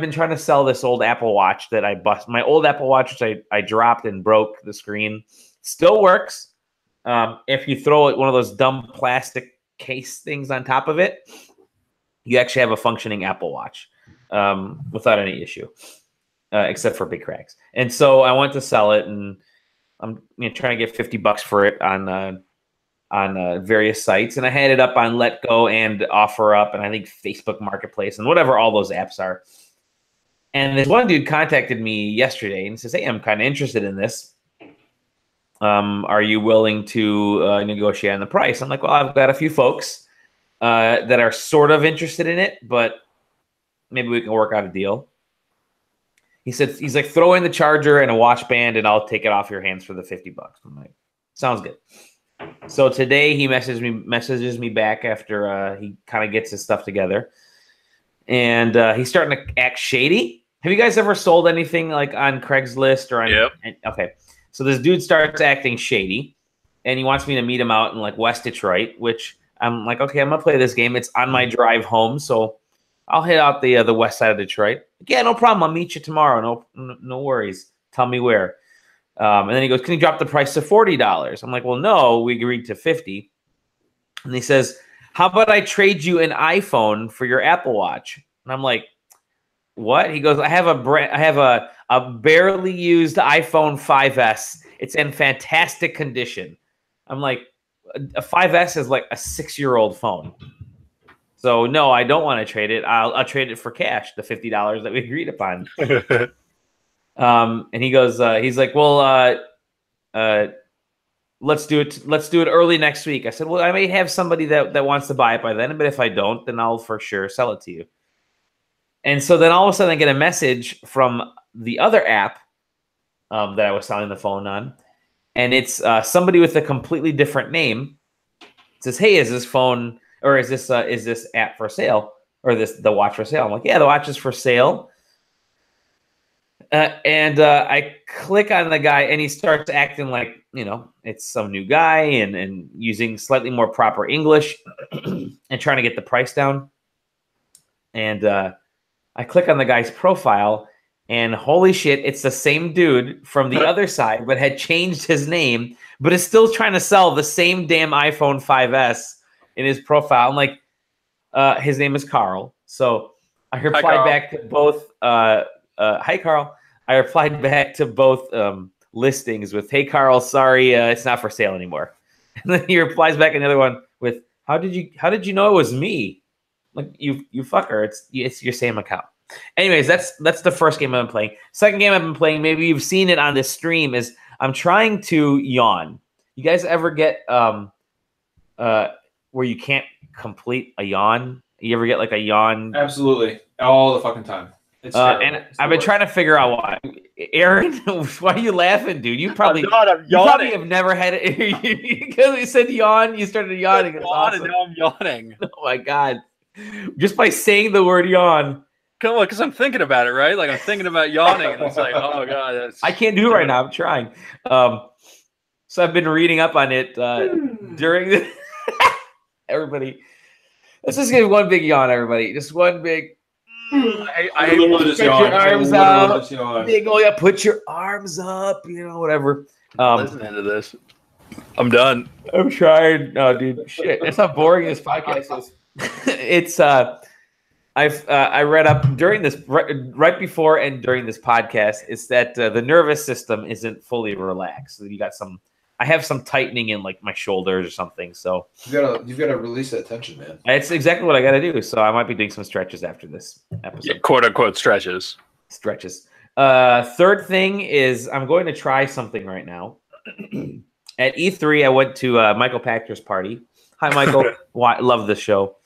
[SPEAKER 1] been trying to sell this old Apple Watch that I bust. My old Apple Watch, which I dropped and broke the screen, still works. If you throw one of those dumb plastic case things on top of it, you actually have a functioning Apple Watch without any issue, except for big cracks. And so I went to sell it, and I'm trying to get $50 for it on various sites, and I had it up on LetGo and OfferUp, and I think Facebook Marketplace and whatever all those apps are. And this one dude contacted me yesterday and says, "Hey, I'm kind of interested in this. Are you willing to negotiate on the price?" I'm like, "Well, I've got a few folks that are sort of interested in it, but maybe we can work out a deal." He said, he's like, "Throw in the charger and a watch band, and I'll take it off your hands for the $50." I'm like, "Sounds good." So today he messages me back after he kind of gets his stuff together, and he's starting to act shady. Have you guys ever sold anything like on Craigslist or on?
[SPEAKER 2] Yep.
[SPEAKER 1] Okay, so this dude starts acting shady, and he wants me to meet him out in like West Detroit, which I'm like, okay, I'm gonna play this game. It's on my drive home, so I'll hit out the west side of Detroit. Yeah, no problem. I'll meet you tomorrow. No worries. Tell me where. And then he goes, "Can you drop the price to $40?" I'm like, "Well, no, we agreed to 50." And he says, "How about I trade you an iPhone for your Apple Watch?" And I'm like, "What?" He goes, I have a barely used iPhone 5S. It's in fantastic condition." I'm like, a 5S is like a 6-year-old phone. So no, I don't want to trade it. I'll trade it for cash, the $50 that we agreed upon. And he goes, he's like, "Well, let's do it early next week." I said, "Well, I may have somebody that wants to buy it by then, but if I don't, then I'll for sure sell it to you." And so then all of a sudden I get a message from the other app that I was selling the phone on, and it's somebody with a completely different name. It says, "Hey, is this phone or is this app for sale, or the watch for sale?" I'm like, "Yeah, the watch is for sale." And I click on the guy, and he starts acting like, it's some new guy and using slightly more proper English and trying to get the price down. And I click on the guy's profile, and holy shit, it's the same dude from the other side, but had changed his name, but is still trying to sell the same damn iPhone 5S in his profile. I'm like, his name is Carl. So I replied back to both. Hi, Carl. I replied back to both listings with, "Hey, Carl, sorry, it's not for sale anymore." And then he replies back another one with, How did you know it was me? Like, you fucker, it's your same account." Anyways, that's the first game I've been playing. Second game I've been playing, maybe you've seen it on this stream, is I'm trying to yawn. You guys ever get where you can't complete a yawn? You ever get like a yawn?
[SPEAKER 3] Absolutely, all the fucking time.
[SPEAKER 1] And I've been trying to figure out why. Aaron, why are you laughing, dude? You probably have never had it. Because you said yawn, you started yawning. It's awesome.
[SPEAKER 2] And now I'm yawning.
[SPEAKER 1] Oh my god! Just by saying the word yawn.
[SPEAKER 2] Come on, because I'm thinking about it, right? Like I'm thinking about yawning, and it's like, oh god,
[SPEAKER 1] I can't do it right now. I'm trying. So I've been reading up on it during the. Everybody, let's just give one big yawn, everybody. Just one big.
[SPEAKER 3] I
[SPEAKER 1] put your arms up. Big, put your arms up. Whatever.
[SPEAKER 2] Listening to this, I'm done.
[SPEAKER 1] I'm trying. No, dude, shit. That's how boring this podcast is. It's I read up during this right before and during this podcast is that the nervous system isn't fully relaxed. So I have some tightening in like my shoulders or something. So
[SPEAKER 3] you've got to release that tension, man.
[SPEAKER 1] It's exactly what I got to do. So I might be doing some stretches after this episode.
[SPEAKER 2] Yeah, quote unquote stretches.
[SPEAKER 1] Third thing is I'm going to try something right now. At E3, I went to Michael Pactor's party. Hi, Michael. Love the show.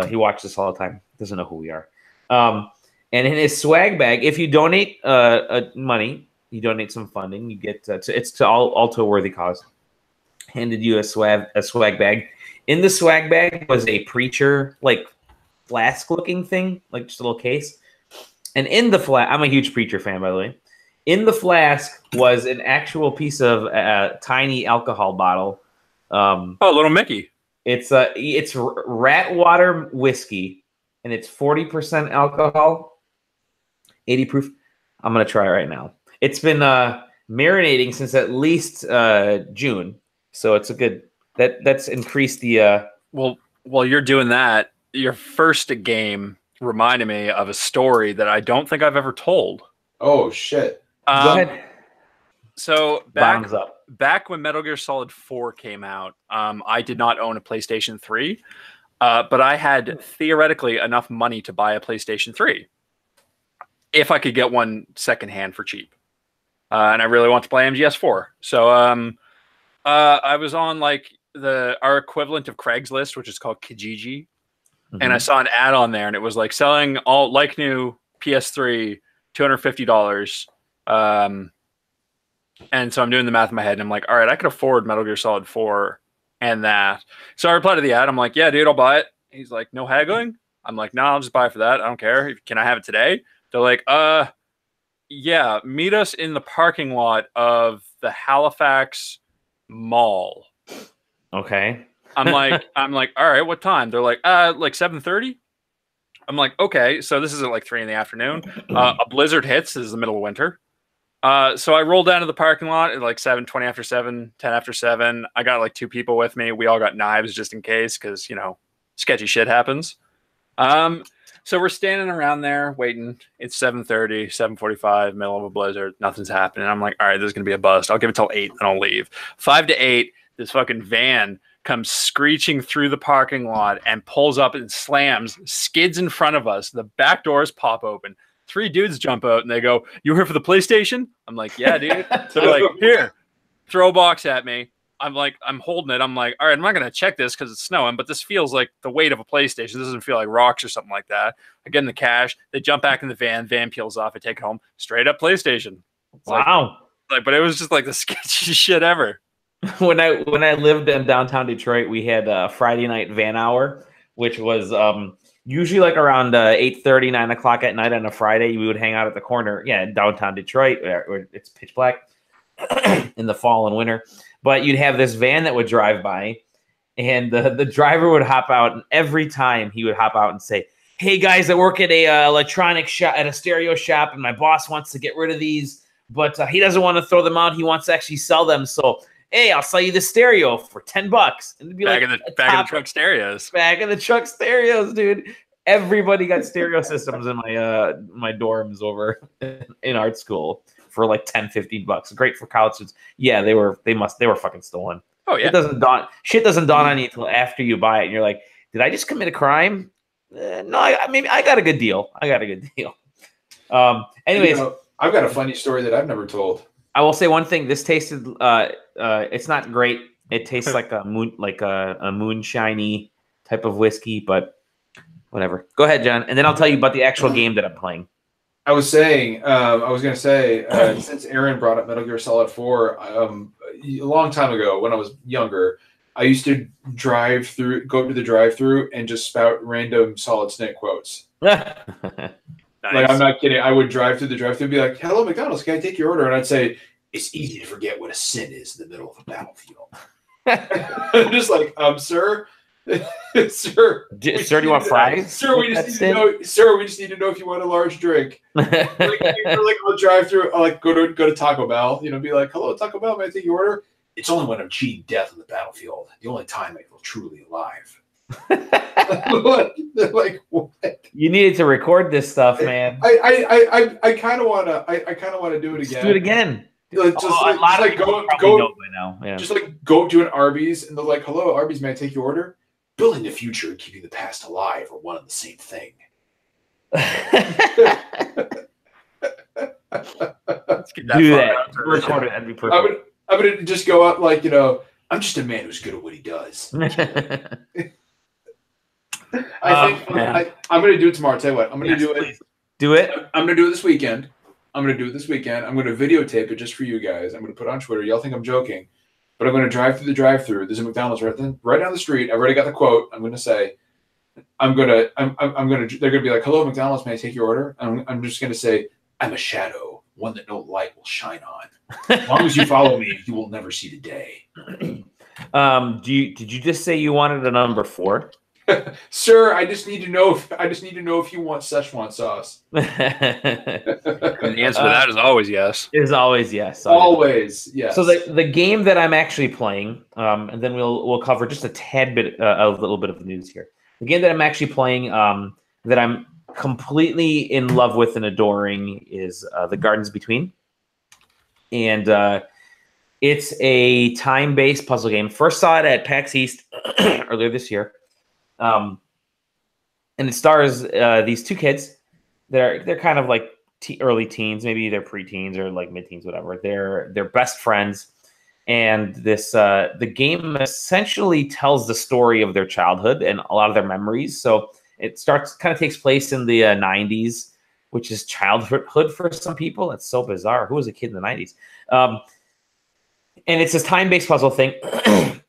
[SPEAKER 1] He watches this all the time. Doesn't know who we are. And in his swag bag, if you donate money, you donate some funding, you get it's all to a worthy cause. Handed you a swag bag. In the swag bag was a preacher like flask looking thing, like just a little case. And in the flask, I'm a huge preacher fan, by the way. In the flask was an actual piece of tiny alcohol bottle.
[SPEAKER 2] Little Mickey.
[SPEAKER 1] It's rat water whiskey, and it's 40% alcohol, 80 proof. I'm gonna try it right now. It's been marinating since at least June, so it's a good. That's increased the.
[SPEAKER 2] Well, while you're doing that, your first game reminded me of a story that I don't think I've ever told.
[SPEAKER 3] Oh shit!
[SPEAKER 1] Go ahead.
[SPEAKER 2] So
[SPEAKER 1] Bottoms up.
[SPEAKER 2] Back when Metal Gear Solid 4 came out, I did not own a PlayStation 3, but I had theoretically enough money to buy a PlayStation 3 if I could get one secondhand for cheap. And I really want to play MGS4. So I was on like our equivalent of Craigslist, which is called Kijiji. And I saw an ad on there, and it was like selling all like new PS3, $250. And so I'm doing the math in my head, and I'm like, all right, I could afford Metal Gear Solid 4 and that. So I replied to the ad. I'm like, yeah, dude, I'll buy it. He's like, no haggling? I'm like, no, I'll just buy it for that. I don't care. Can I have it today? They're like, yeah, meet us in the parking lot of the Halifax Mall.
[SPEAKER 1] Okay.
[SPEAKER 2] I'm like, all right, what time? They're like 7:30. I'm like, okay, so this is at like 3 in the afternoon. A blizzard hits. This is the middle of winter. So I rolled down to the parking lot at like 7:20 after 7, 10 after 7. I got like 2 people with me. We all got knives just in case, because, you know, sketchy shit happens. So we're standing around there waiting. It's 7:30, 7:45, middle of a blizzard. Nothing's happening. I'm like, all right, this is going to be a bust. I'll give it till 8, and I'll leave. 5 to 8, this fucking van comes screeching through the parking lot and pulls up and slams, skids in front of us. The back doors pop open. 3 dudes jump out and they go, "You here for the PlayStation?" I'm like, "Yeah, dude." So they're like, "Here, throw a box at me." I'm like, I'm holding it. I'm like, all right, I'm not going to check this because it's snowing, but this feels like the weight of a PlayStation. This doesn't feel like rocks or something like that. I get in the cash. They jump back in the van peels off. I take it home. Straight up PlayStation. It's
[SPEAKER 1] wow.
[SPEAKER 2] But it was just like the sketchiest shit ever.
[SPEAKER 1] When I lived in downtown Detroit, we had a Friday night van hour, which was usually like around 8:30, 9 o'clock at night on a Friday. We would hang out at the corner, in downtown Detroit, where it's pitch black in the fall and winter. But you'd have this van that would drive by, and the driver would hop out, and every time he would hop out and say, "Hey guys, I work at a electronic shop, at a stereo shop, and my boss wants to get rid of these, but he doesn't want to throw them out. He wants to actually sell them. So, hey, I'll sell you the stereo for $10." And it'd be
[SPEAKER 2] back in the truck stereos.
[SPEAKER 1] Back in the truck stereos, dude. Everybody got stereo systems in my dorms over in art school for like $10-15. Great for college students. Yeah, they were fucking stolen.
[SPEAKER 2] Oh yeah.
[SPEAKER 1] Shit doesn't dawn on you until after you buy it, and you're like, did I just commit a crime? No, I got a good deal. Anyways,
[SPEAKER 3] I've got a funny story that I've never told.
[SPEAKER 1] I will say one thing. This tasted it's not great. It tastes like a moonshiny type of whiskey, but whatever. Go ahead, John, and then I'll tell you about the actual game that I'm playing.
[SPEAKER 3] I was going to say, since Aaron brought up Metal Gear Solid 4, a long time ago when I was younger, I used to go to the drive-through and just spout random Solid Snake quotes.
[SPEAKER 2] Nice.
[SPEAKER 3] Like, I'm not kidding. I would drive through the drive-through and be like, "Hello, McDonald's, can I take your order?" And I'd say, "It's easy to forget what a sin is in the middle of a battlefield." I'm just like, sir. Sir,
[SPEAKER 1] do you want fries?
[SPEAKER 3] Sir, we just need to know. Sir, we just need to know if you want a large drink. I'll drive through. I'll go to Taco Bell. Be like, "Hello, Taco Bell. May I take your order?" It's only when I'm cheating death on the battlefield. The only time I feel truly alive. Like what?
[SPEAKER 1] You needed to record this stuff, man.
[SPEAKER 3] I kind of want to. I kind of want to do it again.
[SPEAKER 1] Just do it again.
[SPEAKER 3] Just go to an Arby's and they're like, "Hello, Arby's, may I take your order?" Building the future and keeping the past alive are one and the same thing.
[SPEAKER 1] Do that. Record it. That'd be perfect.
[SPEAKER 3] I'm gonna just go out like, I'm just a man who's good at what he does. I think I'm gonna do it tomorrow. I'll tell you what, I'm gonna do it.
[SPEAKER 1] Please. Do it.
[SPEAKER 3] I'm gonna do it this weekend. I'm gonna videotape it just for you guys. I'm gonna put it on Twitter. Y'all think I'm joking. But I'm going to drive through the drive-through. There's a McDonald's right down the street. I've already got the quote. I'm going to say, they're going to be like, "Hello, McDonald's, may I take your order?" I'm just going to say, "I'm a shadow, one that no light will shine on. As long as you follow me, you will never see the day."
[SPEAKER 1] Did you just say you wanted a number 4?
[SPEAKER 3] Sir, I just need to know if you want Szechuan sauce.
[SPEAKER 2] And the answer to that is always yes.
[SPEAKER 1] Is always yes.
[SPEAKER 3] Always yes.
[SPEAKER 1] So the game that I'm actually playing, and then we'll cover just a tad bit, a little bit of the news here. The game that I'm actually playing, that I'm completely in love with and adoring, is The Gardens Between, and it's a time-based puzzle game. First saw it at PAX East earlier this year. And it stars these two kids. They're kind of like early teens, maybe they're preteens or like mid-teens, whatever. They're best friends, and this the game essentially tells the story of their childhood and a lot of their memories. So it kind of takes place in the 90s, which is childhood for some people. It's so bizarre. Who was a kid in the 90s? And it's this time-based puzzle thing,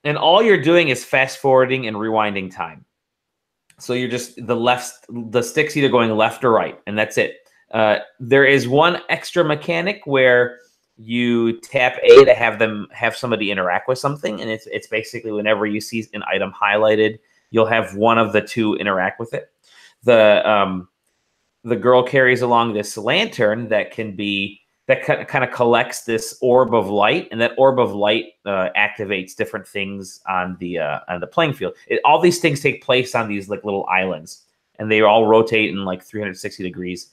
[SPEAKER 1] and all you're doing is fast forwarding and rewinding time. So you're just the stick's either going left or right, and that's it. There is one extra mechanic where you tap A to have somebody interact with something, and it's basically whenever you see an item highlighted, you'll have one of the two interact with it. The girl carries along this lantern that kind of collects this orb of light, and that orb of light activates different things on the playing field. All these things take place on these like little islands, and they all rotate in like 360 degrees,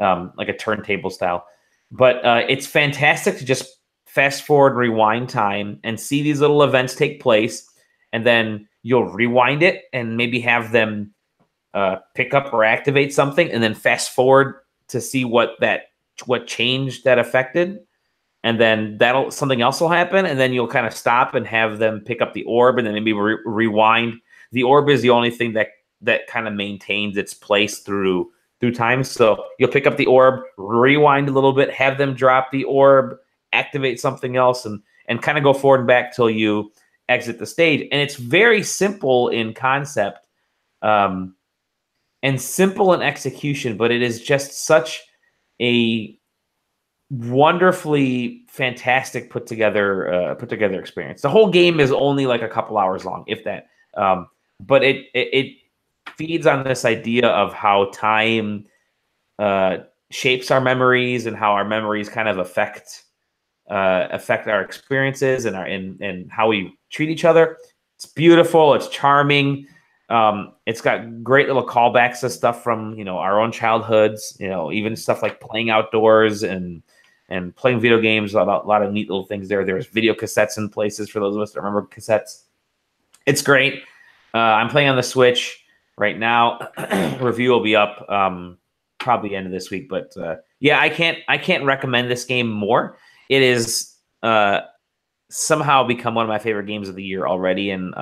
[SPEAKER 1] like a turntable style. But it's fantastic to just fast forward, rewind time, and see these little events take place, and then you'll rewind it and maybe have them pick up or activate something, and then fast forward to see what change that affected, and then something else will happen, and then you'll kind of stop and have them pick up the orb, and then maybe rewind. The orb is the only thing that kind of maintains its place through time. So you'll pick up the orb, rewind a little bit, have them drop the orb, activate something else, and kind of go forward and back till you exit the stage. And it's very simple in concept, and simple in execution, but it is just such a wonderfully fantastic put together experience. The whole game is only like a couple hours long, if that. But it feeds on this idea of how time shapes our memories, and how our memories kind of affect our experiences and how we treat each other. It's beautiful. It's charming. It's got great little callbacks to stuff from, our own childhoods, even stuff like playing outdoors and playing video games. A lot of neat little things there. There's video cassettes in places for those of us that remember cassettes. It's great. I'm playing on the Switch right now. Review will be up probably the end of this week. But yeah, I can't recommend this game more. It is somehow become one of my favorite games of the year already, and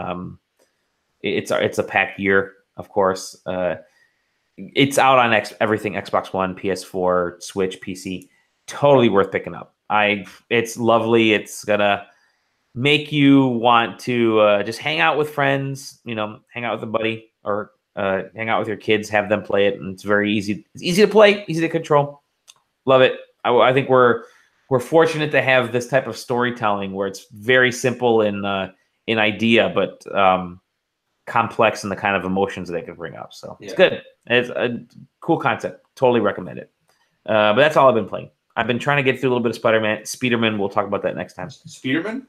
[SPEAKER 1] it's a packed year, of course. It's out on everything: Xbox One, PS4, Switch, PC. Totally worth picking up. It's lovely. It's gonna make you want to just hang out with friends, hang out with a buddy, or hang out with your kids, have them play it, and it's very easy. It's easy to play, easy to control. Love it. I think we're fortunate to have this type of storytelling where it's very simple in idea, but complex in the kind of emotions that they can bring up. So It's good. It's a cool concept. Totally recommend it. But that's all I've been playing. I've been trying to get through a little bit of Spiderman. We'll talk about that next time. Spiderman.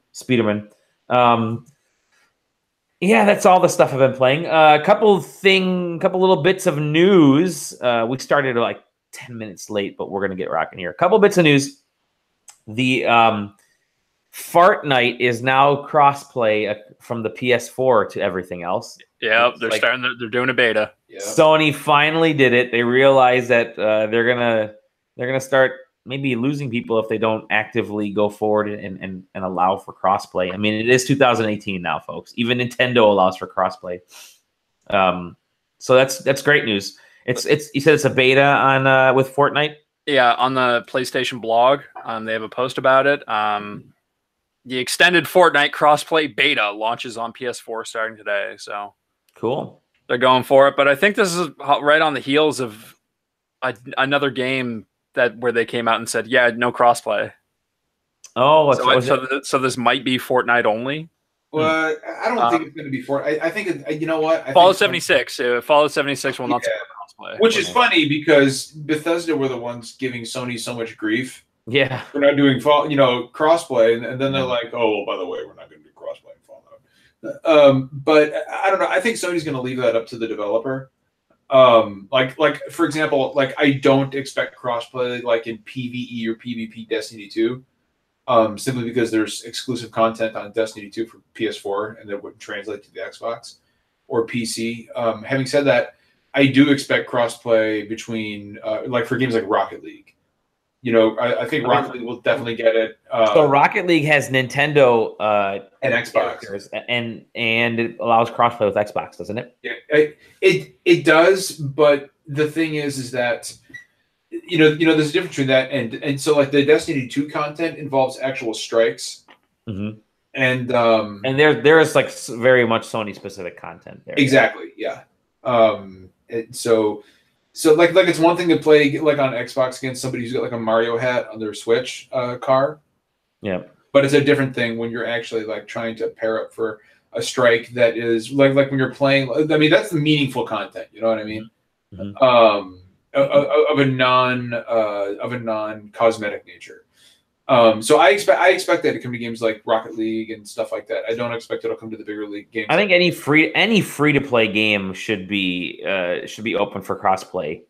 [SPEAKER 1] Yeah, that's all the stuff I've been playing. Couple little bits of news. We started like 10 minutes late, but we're gonna get rocking here. A couple bits of news. The Fortnite is now crossplay from the PS4 to everything else.
[SPEAKER 2] Yeah, they're doing a beta.
[SPEAKER 3] Yeah.
[SPEAKER 1] Sony finally did it. They realized that they're gonna start maybe losing people if they don't actively go forward and allow for crossplay. I mean, it is 2018 now, folks. Even Nintendo allows for crossplay. So that's great news. It's you said it's a beta on with Fortnite.
[SPEAKER 2] Yeah, on the PlayStation blog, they have a post about it. The extended Fortnite crossplay beta launches on PS4 starting today. So
[SPEAKER 1] cool.
[SPEAKER 2] They're going for it, but I think this is right on the heels of another game where they came out and said, "Yeah, no crossplay."
[SPEAKER 1] Oh,
[SPEAKER 2] so this might be Fortnite only.
[SPEAKER 3] Well, I don't think it's going to be Fortnite. I think you know what?
[SPEAKER 2] Fallout 76. Fallout 76 will not support crossplay.
[SPEAKER 3] Which is funny because Bethesda were the ones giving Sony so much grief.
[SPEAKER 1] Yeah,
[SPEAKER 3] we're not doing crossplay, and then they're like, oh, well, by the way, we're not going to do crossplay in Fallout. But I don't know. I think Sony's going to leave that up to the developer. Like for example, like I don't expect crossplay like in PvE or PvP Destiny 2. Simply because there's exclusive content on Destiny 2 for PS4 and that wouldn't translate to the Xbox or PC. Having said that, I do expect crossplay between like for games like Rocket League. I think Rocket League will definitely get it.
[SPEAKER 1] So Rocket League has Nintendo
[SPEAKER 3] and Xbox,
[SPEAKER 1] and it allows crossplay with Xbox, doesn't it?
[SPEAKER 3] Yeah, it does, but the thing is that there's a difference between that and so like the Destiny 2 content involves actual strikes,
[SPEAKER 1] and
[SPEAKER 3] there
[SPEAKER 1] is like very much Sony specific content there.
[SPEAKER 3] Exactly, yeah. So like it's one thing to play like on Xbox against somebody who's got like a Mario hat on their Switch car.
[SPEAKER 1] Yeah.
[SPEAKER 3] But it's a different thing when you're actually like trying to pair up for a strike that is like when you're playing. I mean, that's the meaningful content. You know what I mean?
[SPEAKER 1] Mm-hmm.
[SPEAKER 3] Of a non cosmetic nature. So I expect that to come to games like Rocket League and stuff like that. I don't expect it'll come to the bigger league games.
[SPEAKER 1] I think any free to play game should be open for crossplay,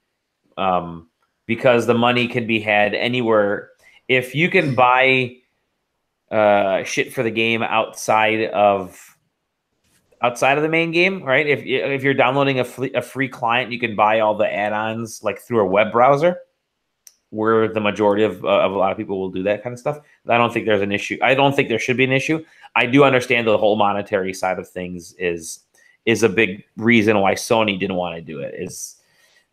[SPEAKER 1] because the money can be had anywhere. If you can buy shit for the game outside of the main game, right? If you're downloading a free client, you can buy all the add-ons like through a web browser, where the majority of a lot of people will do that kind of stuff. I don't think there's an issue. I don't think there should be an issue. I do understand the whole monetary side of things is a big reason why Sony didn't want to do it. Is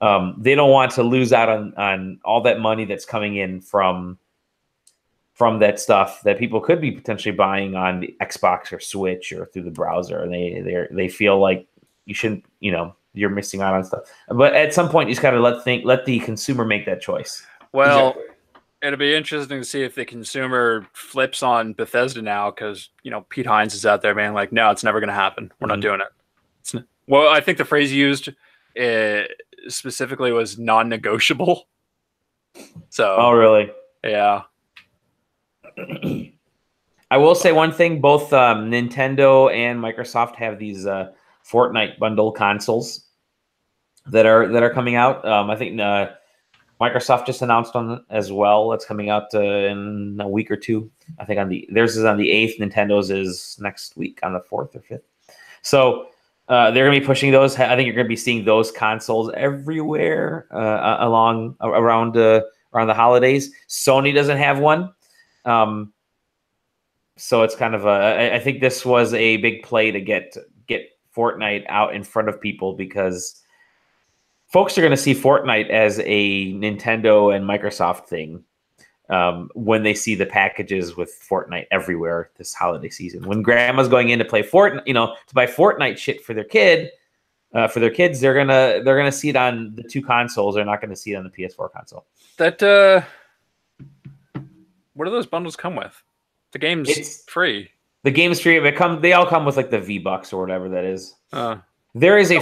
[SPEAKER 1] they don't want to lose out on all that money that's coming in from that stuff that people could be potentially buying on the Xbox or Switch or through the browser. And they feel like you shouldn't, you're missing out on stuff. But at some point, you just got to let the consumer make that choice.
[SPEAKER 2] Well,
[SPEAKER 3] Exactly.
[SPEAKER 2] It'll be interesting to see if the consumer flips on Bethesda now, because Pete Hines is out there being like, no, it's never going to happen. We're not doing it. Well, I think the phrase used specifically was non-negotiable. So.
[SPEAKER 1] Oh, really?
[SPEAKER 2] Yeah.
[SPEAKER 1] I will say one thing: both Nintendo and Microsoft have these Fortnite bundle consoles that are coming out. I think Microsoft just announced one as well. That's coming out in a week or two. I think theirs is on the 8th. Nintendo's is next week on the 4th or 5th. So they're going to be pushing those. I think you're going to be seeing those consoles everywhere around the holidays. Sony doesn't have one. So it's kind of I think this was a big play to get Fortnite out in front of people, because folks are going to see Fortnite as a Nintendo and Microsoft thing when they see the packages with Fortnite everywhere this holiday season. When grandma's going in to play Fortnite, to buy Fortnite shit for their kids, they're gonna see it on the two consoles. They're not going to see it on the PS4 console.
[SPEAKER 2] That what do those bundles come with? The game's free.
[SPEAKER 1] The game's free. They all come with like the V-Bucks or whatever that is. There is
[SPEAKER 2] a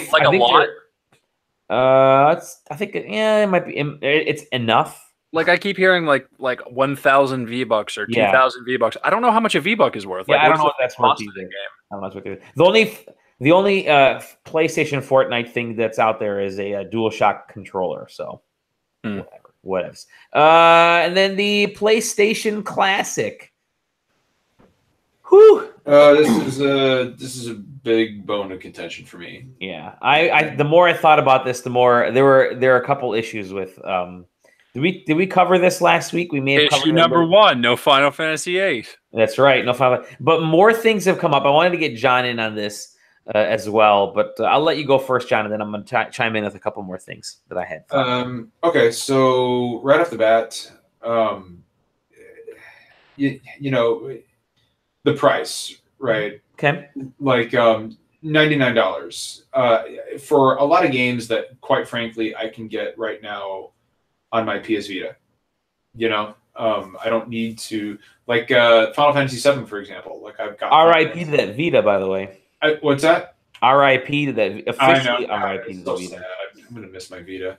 [SPEAKER 2] lot.
[SPEAKER 1] I think it might be. It's enough.
[SPEAKER 2] Like I keep hearing like 1,000 V-Bucks or 2,000 V-Bucks. I don't know how much a V-Buck is worth.
[SPEAKER 1] I don't know what that's worth either. I don't know what's worth. The only PlayStation Fortnite thing that's out there is a DualShock controller. So whatever. And then the PlayStation Classic. Whew.
[SPEAKER 3] This is a big bone of contention for me.
[SPEAKER 1] Yeah, I the more I thought about this, the more there are a couple issues with. Did we cover this last week? We may have
[SPEAKER 2] issue number 1. No Final Fantasy VIII.
[SPEAKER 1] That's right. No Final. But more things have come up. I wanted to get John in on this as well, but I'll let you go first, John, and then I'm going to chime in with a couple more things that I had.
[SPEAKER 3] Okay, so right off the bat, the price, right?
[SPEAKER 1] Okay.
[SPEAKER 3] Like $99 for a lot of games that, quite frankly, I can get right now on my PS Vita. I don't need to like Final Fantasy VII, for example. Like I've got
[SPEAKER 1] R.I.P. to that Vita, by the way.
[SPEAKER 3] What's that?
[SPEAKER 1] R.I.P. to that. Officially,
[SPEAKER 3] I know.
[SPEAKER 1] R.I.P. to the Vita.
[SPEAKER 3] Sad. I'm gonna miss my Vita.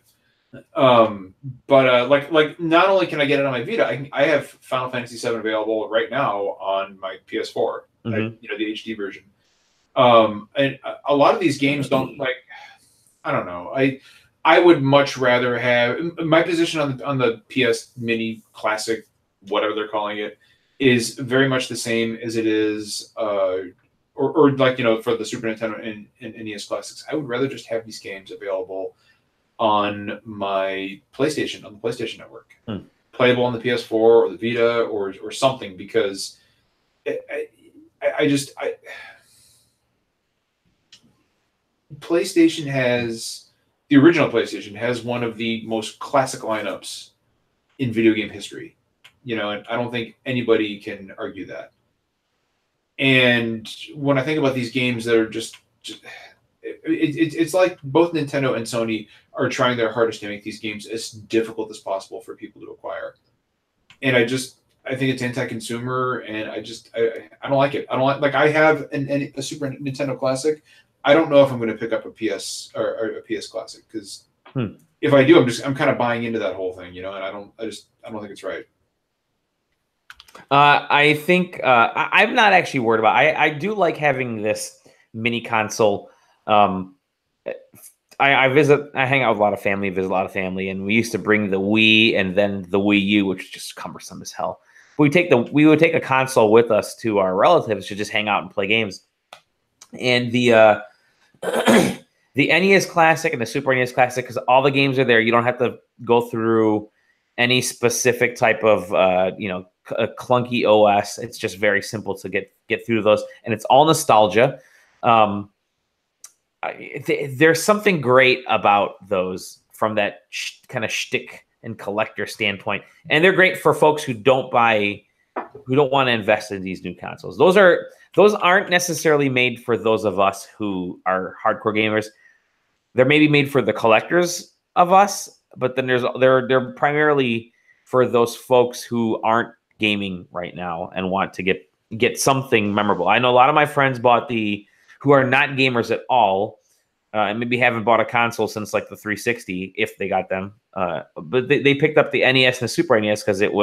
[SPEAKER 3] But like not only can I get it on my Vita, I have Final Fantasy VII available right now on my PS4.
[SPEAKER 1] Mm-hmm.
[SPEAKER 3] You know, the HD version. And a lot of these games don't like. I don't know. I would much rather have my position on the PS Mini Classic, whatever they're calling it, is very much the same as it is, or like, you know, for the Super Nintendo and NES Classics. I would rather just have these games available on my PlayStation, on the PlayStation Network, playable on the PS4 or the Vita or something, because PlayStation has. The original PlayStation has one of the most classic lineups in video game history, you know, and I don't think anybody can argue that. And when I think about these games that are just it's like both Nintendo and Sony are trying their hardest to make these games as difficult as possible for people to acquire. And I think it's anti-consumer, and I don't like it. I don't like I have a Super Nintendo Classic. I don't know if I'm going to pick up a PS or a PS Classic, because if I do, I'm kind of buying into that whole thing, you know, and I don't think it's right.
[SPEAKER 1] I think I'm not actually worried about. I do like having this mini console. I hang out with a lot of family, visit a lot of family, and we used to bring the Wii and then the Wii U, which is just cumbersome as hell. We would take a console with us to our relatives to just hang out and play games. And the NES Classic and the Super NES Classic, because all the games are there, you don't have to go through any specific type of a clunky OS. It's just very simple to get through those, and it's all nostalgia. There's something great about those from that kind of shtick and collector standpoint, and they're great for folks who don't want to invest in these new consoles. Those aren't necessarily made for those of us who are hardcore gamers. They're maybe made for the collectors of us, but then they're primarily for those folks who aren't gaming right now and want to get something memorable. I know a lot of my friends who are not gamers at all, and maybe haven't bought a console since like the 360, if they got them. But they picked up the NES and the Super NES because it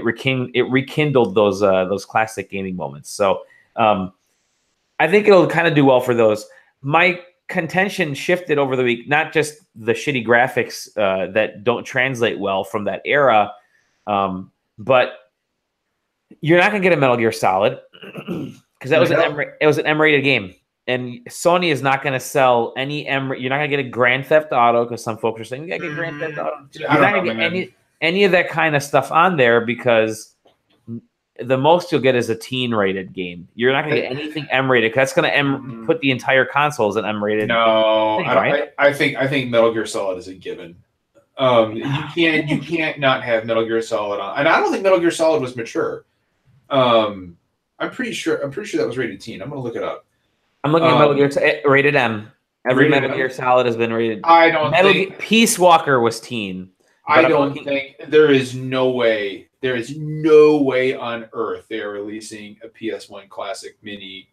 [SPEAKER 1] rekindled those classic gaming moments. So I think it'll kind of do well for those. My contention shifted over the week, not just the shitty graphics that don't translate well from that era, but you're not going to get a Metal Gear Solid because that was an M-rated game. And Sony is not going to sell any you're not going to get a Grand Theft Auto, because some folks are saying, you got to get Grand Theft Auto. You're not going to get any of that kind of stuff on there, because the most you'll get is a teen-rated game. You're not going to get anything M-rated, because that's going to put the entire console as an M-rated.
[SPEAKER 3] No,
[SPEAKER 1] thing, right?
[SPEAKER 3] I think Metal Gear Solid is a given. You can't not have Metal Gear Solid on, and I don't think Metal Gear Solid was mature. I'm pretty sure that was rated teen. I'm going to look it up.
[SPEAKER 1] I'm looking at Metal Gear rated M. Every Metal Gear Solid has been rated.
[SPEAKER 3] I don't think
[SPEAKER 1] Peace Walker was teen.
[SPEAKER 3] I don't think there is no way on earth they are releasing a PS1 Classic Mini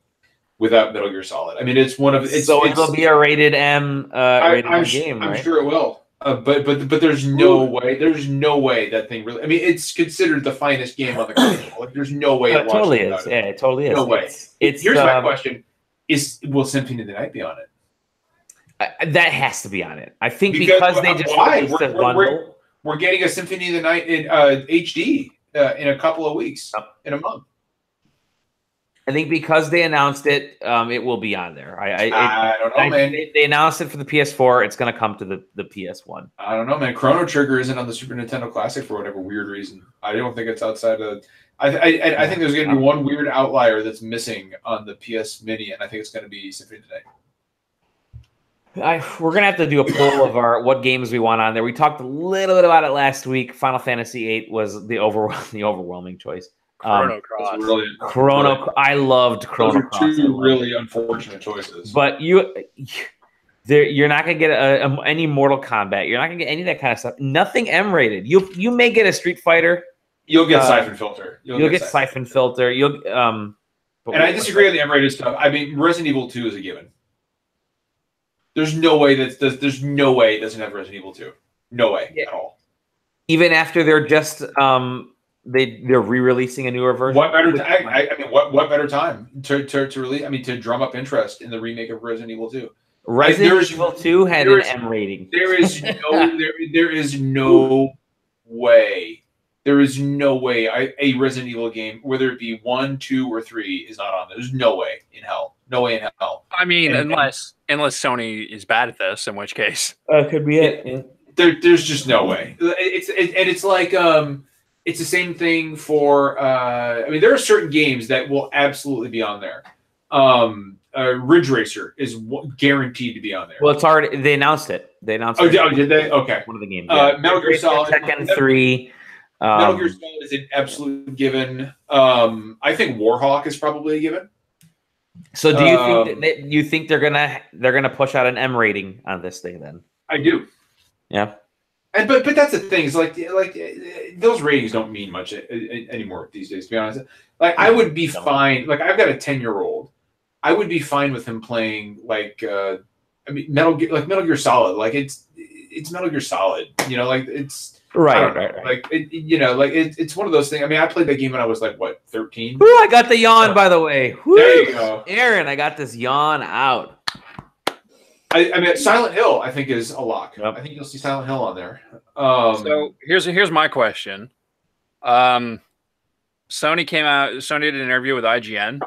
[SPEAKER 3] without Metal Gear Solid. I mean, it'll be
[SPEAKER 1] a rated M game, right?
[SPEAKER 3] I'm sure it will. But there's no way. There's no way that thing really. I mean, it's considered the finest game on the console. Like, there's no way.
[SPEAKER 1] It totally is. Yeah, it totally is.
[SPEAKER 3] No way. Here's my question: will Symphony of the Night be on it?
[SPEAKER 1] That has to be on it. I think because they just released a bundle.
[SPEAKER 3] We're getting a Symphony of the Night in HD in a couple of weeks, in a month.
[SPEAKER 1] I think because they announced it, it will be on there.
[SPEAKER 3] I don't know, man.
[SPEAKER 1] They announced it for the PS4. It's going to come to the PS1.
[SPEAKER 3] I don't know, man. Chrono Trigger isn't on the Super Nintendo Classic for whatever weird reason. I don't think it's outside of. I think there's going to be one weird outlier that's missing on the PS Mini, and I think it's going to be Symphony of the Night.
[SPEAKER 1] We're gonna have to do a poll of what games we want on there. We talked a little bit about it last week. Final Fantasy VIII was the overwhelming choice.
[SPEAKER 2] Chrono Cross.
[SPEAKER 1] I loved Chrono Cross.
[SPEAKER 3] Those are two really unfortunate choices.
[SPEAKER 1] But you're not gonna get any Mortal Kombat. You're not gonna get any of that kind of stuff. Nothing M-rated. You may get a Street Fighter
[SPEAKER 3] You'll get Siphon Filter.
[SPEAKER 1] You'll get Siphon Filter. You'll
[SPEAKER 3] and I disagree on the M-rated stuff. I mean, Resident Evil 2 is a given. There's no way it doesn't have Resident Evil 2. No way at all.
[SPEAKER 1] Even after they're just they're re-releasing a newer version.
[SPEAKER 3] What better? I mean, what better time to release? I mean, to drum up interest in the remake of Resident Evil 2.
[SPEAKER 1] Resident Evil 2 had an M rating.
[SPEAKER 3] There is no way. There is no way a Resident Evil game, whether it be 1, 2, or 3, is not on there. There's no way in hell. No way in hell.
[SPEAKER 2] I mean, unless Sony is bad at this, in which case
[SPEAKER 1] could be it. Yeah.
[SPEAKER 3] There's just no way. It's like it's the same thing for. I mean, there are certain games that will absolutely be on there. Ridge Racer is guaranteed to be on there.
[SPEAKER 1] Well, it's already. They announced it. They announced.
[SPEAKER 3] Oh, did they? Okay.
[SPEAKER 1] One of the games.
[SPEAKER 3] Metal Gear Solid,
[SPEAKER 1] Tekken 3.
[SPEAKER 3] Metal Gear Solid is an absolute given. I think Warhawk is probably a given.
[SPEAKER 1] So, do you think they're gonna push out an M rating on this thing then?
[SPEAKER 3] I do.
[SPEAKER 1] Yeah.
[SPEAKER 3] And but that's the thing. It's like those ratings don't mean much anymore these days. To be honest, like I would be fine. Like I've got a 10-year-old. I would be fine with him playing I mean Metal Gear Solid. Like it's Metal Gear Solid. You know, like it's. Right. Like it's one of those things. I mean, I played that game when I was like 13.
[SPEAKER 1] Ooh, I got the yawn by the way. Woo.
[SPEAKER 3] There you go,
[SPEAKER 1] Aaron. I got this yawn out.
[SPEAKER 3] I mean, Silent Hill I think is a lock. Yep. I think you'll see Silent Hill on there.
[SPEAKER 2] So here's my question. Sony did an interview with IGN,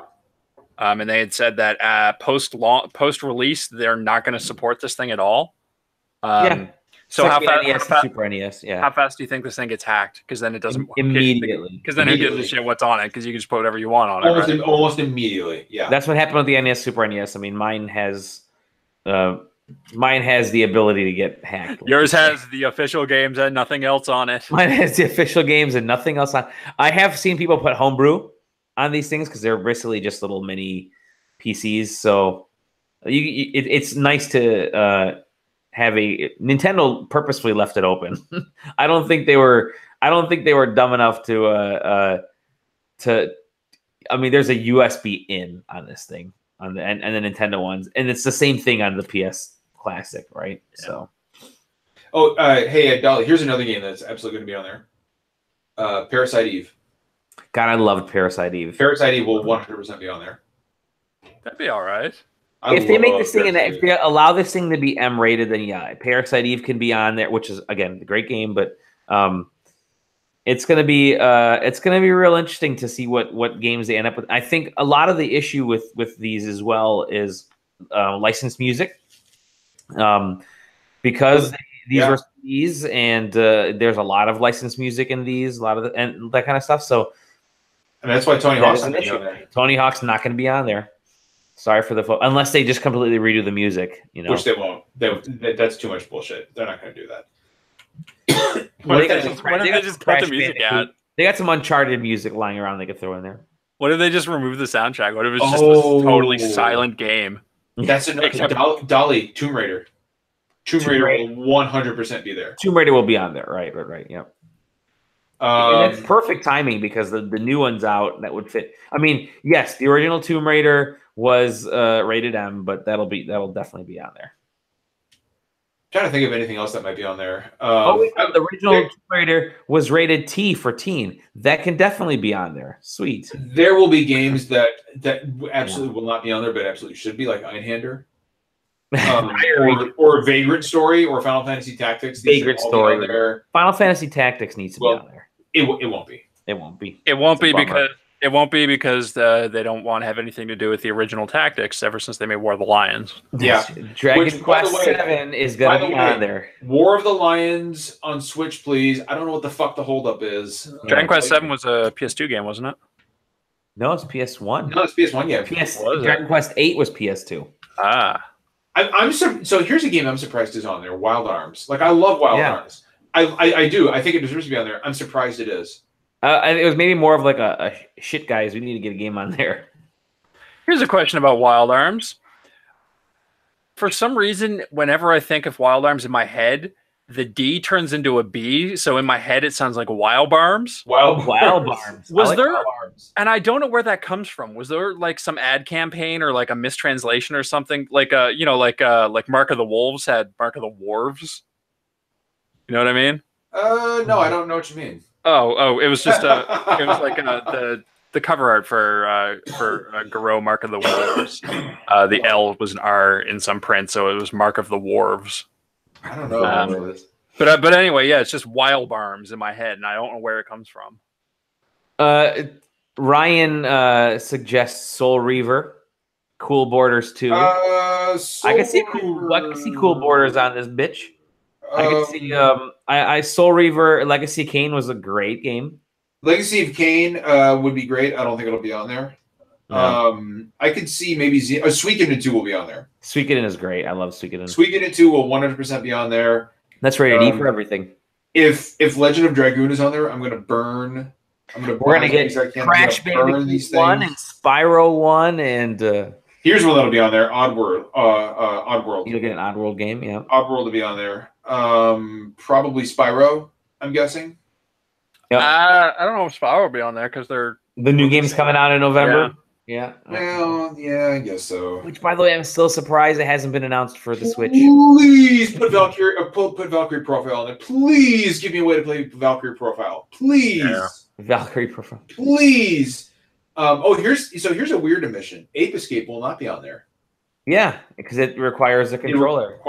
[SPEAKER 2] and they had said that post release they're not going to support this thing at all.
[SPEAKER 1] Yeah.
[SPEAKER 2] So
[SPEAKER 1] how fast? Super NES, yeah.
[SPEAKER 2] How fast do you think this thing gets hacked? Because then it doesn't
[SPEAKER 1] immediately.
[SPEAKER 2] Because then who gives a shit what's on it? Because you can just put whatever you want on it.
[SPEAKER 3] Almost immediately. Yeah.
[SPEAKER 1] That's what happened with the NES, Super NES. I mean, mine has the ability to get hacked.
[SPEAKER 2] Yours has the official games and nothing else on it.
[SPEAKER 1] Mine has the official games and nothing else on. I have seen people put homebrew on these things because they're basically just little mini PCs. So it's nice to. Have a Nintendo purposefully left it open. I don't think they were dumb enough to I mean there's a USB in on this thing on the and the Nintendo ones and it's the same thing on the PS Classic, right? Yeah. So
[SPEAKER 3] hey Dolly, here's another game that's absolutely going to be on there. Parasite Eve.
[SPEAKER 1] God, I loved Parasite Eve.
[SPEAKER 3] Parasite Eve will 100% be on there.
[SPEAKER 2] That'd be all right.
[SPEAKER 1] If they make this thing if they allow this thing to be M rated, then yeah, Parasite Eve can be on there, which is again a great game, but it's gonna be real interesting to see what games they end up with. I think a lot of the issue with these as well is licensed music, because these are CDs and there's a lot of licensed music in these, and that kind of stuff. So,
[SPEAKER 3] and that's why Tony Hawk's not on there.
[SPEAKER 1] Tony Hawk's not going to be on there. Sorry for the unless they just completely redo the music, you know.
[SPEAKER 3] Which they won't. That's too much bullshit. They're not going to do
[SPEAKER 2] that. What if they just cut the music out?
[SPEAKER 1] They got some Uncharted music lying around they could throw in there.
[SPEAKER 2] What if they just remove the soundtrack? What if it's just a totally silent game?
[SPEAKER 3] That's Dolly, Tomb Raider. Tomb Raider will 100% be there.
[SPEAKER 1] Tomb Raider will be on there, right, yeah. And that's perfect timing because the new one's out that would fit. I mean, yes, the original Tomb Raider was rated M, but that'll definitely be on there.
[SPEAKER 3] I'm trying to think of anything else that might be on there.
[SPEAKER 1] The original Tomb Raider was rated T for teen. That can definitely be on there. Sweet.
[SPEAKER 3] There will be games that absolutely will not be on there, but absolutely should be, like Einhander. Or Vagrant Story or Final Fantasy Tactics.
[SPEAKER 1] Vagrant Story. Final Fantasy Tactics needs to be on there.
[SPEAKER 3] It won't be.
[SPEAKER 1] It won't be.
[SPEAKER 2] It won't be because they don't want to have anything to do with the original Tactics ever since they made War of the Lions.
[SPEAKER 3] Yeah.
[SPEAKER 1] Dragon Quest 7 is going to be on there.
[SPEAKER 3] War of the Lions on Switch, please. I don't know what the fuck the holdup is.
[SPEAKER 2] Dragon Quest 7 was a PS2 game, wasn't it?
[SPEAKER 1] No, it's PS1.
[SPEAKER 3] No, it's PS1 game.
[SPEAKER 1] Dragon Quest 8 was PS2.
[SPEAKER 2] Ah.
[SPEAKER 3] So here's a game I'm surprised is on there. Wild Arms. Like I love Wild Arms. I do. I think it deserves to be on there. I'm surprised it is.
[SPEAKER 1] It was maybe more of like a shit, guys. We need to get a game on there.
[SPEAKER 2] Here's a question about Wild Arms. For some reason, whenever I think of Wild Arms in my head, the D turns into a B, so in my head it sounds like wild barms.
[SPEAKER 3] Wild
[SPEAKER 1] barms.
[SPEAKER 2] Was there? And I don't know where that comes from. Was there like some ad campaign or like a mistranslation or something? Like like Mark of the Wolves had Mark of the Wharves. You know what I mean?
[SPEAKER 3] No, I don't know what you mean.
[SPEAKER 2] Oh, it was just it was like the cover art for Garou Mark of the Wolves. The L was an R in some print, so it was Mark of the Wharves.
[SPEAKER 3] I don't know.
[SPEAKER 2] But anyway, yeah, it's just wild barms in my head, and I don't know where it comes from.
[SPEAKER 1] Ryan suggests Soul Reaver, Cool Borders 2. I can see cool borders on this bitch. I can see Soul Reaver Legacy of Kain was a great game.
[SPEAKER 3] Legacy of Kain would be great. I don't think it'll be on there.
[SPEAKER 1] No.
[SPEAKER 3] I could see maybe Suikoden 2 will be on there.
[SPEAKER 1] Suikoden is great. I love Suikoden.
[SPEAKER 3] Suikoden 2 will 100% be on there.
[SPEAKER 1] That's rated E for everything.
[SPEAKER 3] If Legend of Dragoon is on there, I'm gonna burn.
[SPEAKER 1] We're gonna get Crash Bandicoot 1 and Spyro 1 and
[SPEAKER 3] here's one that'll be on there. Oddworld.
[SPEAKER 1] You'll get an Oddworld game, yeah.
[SPEAKER 3] Oddworld will be on there. Probably Spyro, I'm guessing.
[SPEAKER 1] Yep.
[SPEAKER 2] I don't know if Spyro will be on there because the
[SPEAKER 1] new game's coming out in November. Yeah.
[SPEAKER 3] Well, yeah, I guess so.
[SPEAKER 1] Which, by the way, I'm still surprised it hasn't been announced for the Switch.
[SPEAKER 3] Please put Valkyrie Profile on there. Please give me a way to play Valkyrie Profile. Please.
[SPEAKER 1] Yeah. Valkyrie Profile.
[SPEAKER 3] Please. Here's a weird admission. Ape Escape will not be on there.
[SPEAKER 1] Yeah, because it requires a controller.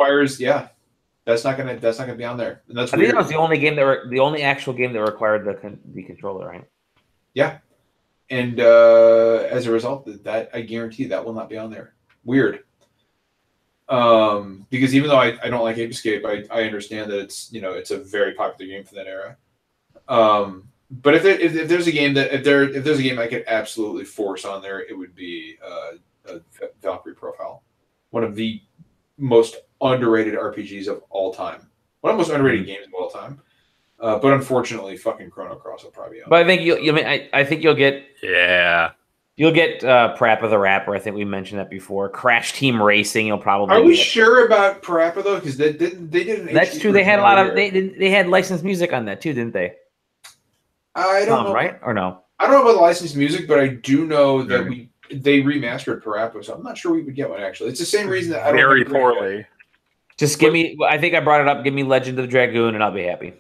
[SPEAKER 3] That's not gonna be on there. And that's
[SPEAKER 1] I think that was the only actual game that required the controller, right?
[SPEAKER 3] Yeah. And as a result, that I guarantee that will not be on there. Weird. Because even though I don't like Ape Escape, I understand that it's a very popular game for that era. But if there's a game I could absolutely force on there, it would be Valkyrie Profile, one of the most underrated RPGs of all time, one of the most underrated games of all time. But unfortunately, fucking Chrono Cross will probably be on.
[SPEAKER 1] But I think I think you'll get you'll get Parappa the Rapper. I think we mentioned that before. Crash Team Racing. You'll probably.
[SPEAKER 3] Are we sure about Parappa though? Because they did an.
[SPEAKER 1] That's true. They had a lot of they had licensed music on that too, didn't they?
[SPEAKER 3] I don't know,
[SPEAKER 1] right or no?
[SPEAKER 3] I don't know about the licensed music, but I do know that they remastered Parappa, so I'm not sure we would get one. Actually, it's the same reason that I don't
[SPEAKER 2] very poorly.
[SPEAKER 1] Just give me. I think I brought it up. Give me Legend of the Dragoon, and I'll be happy.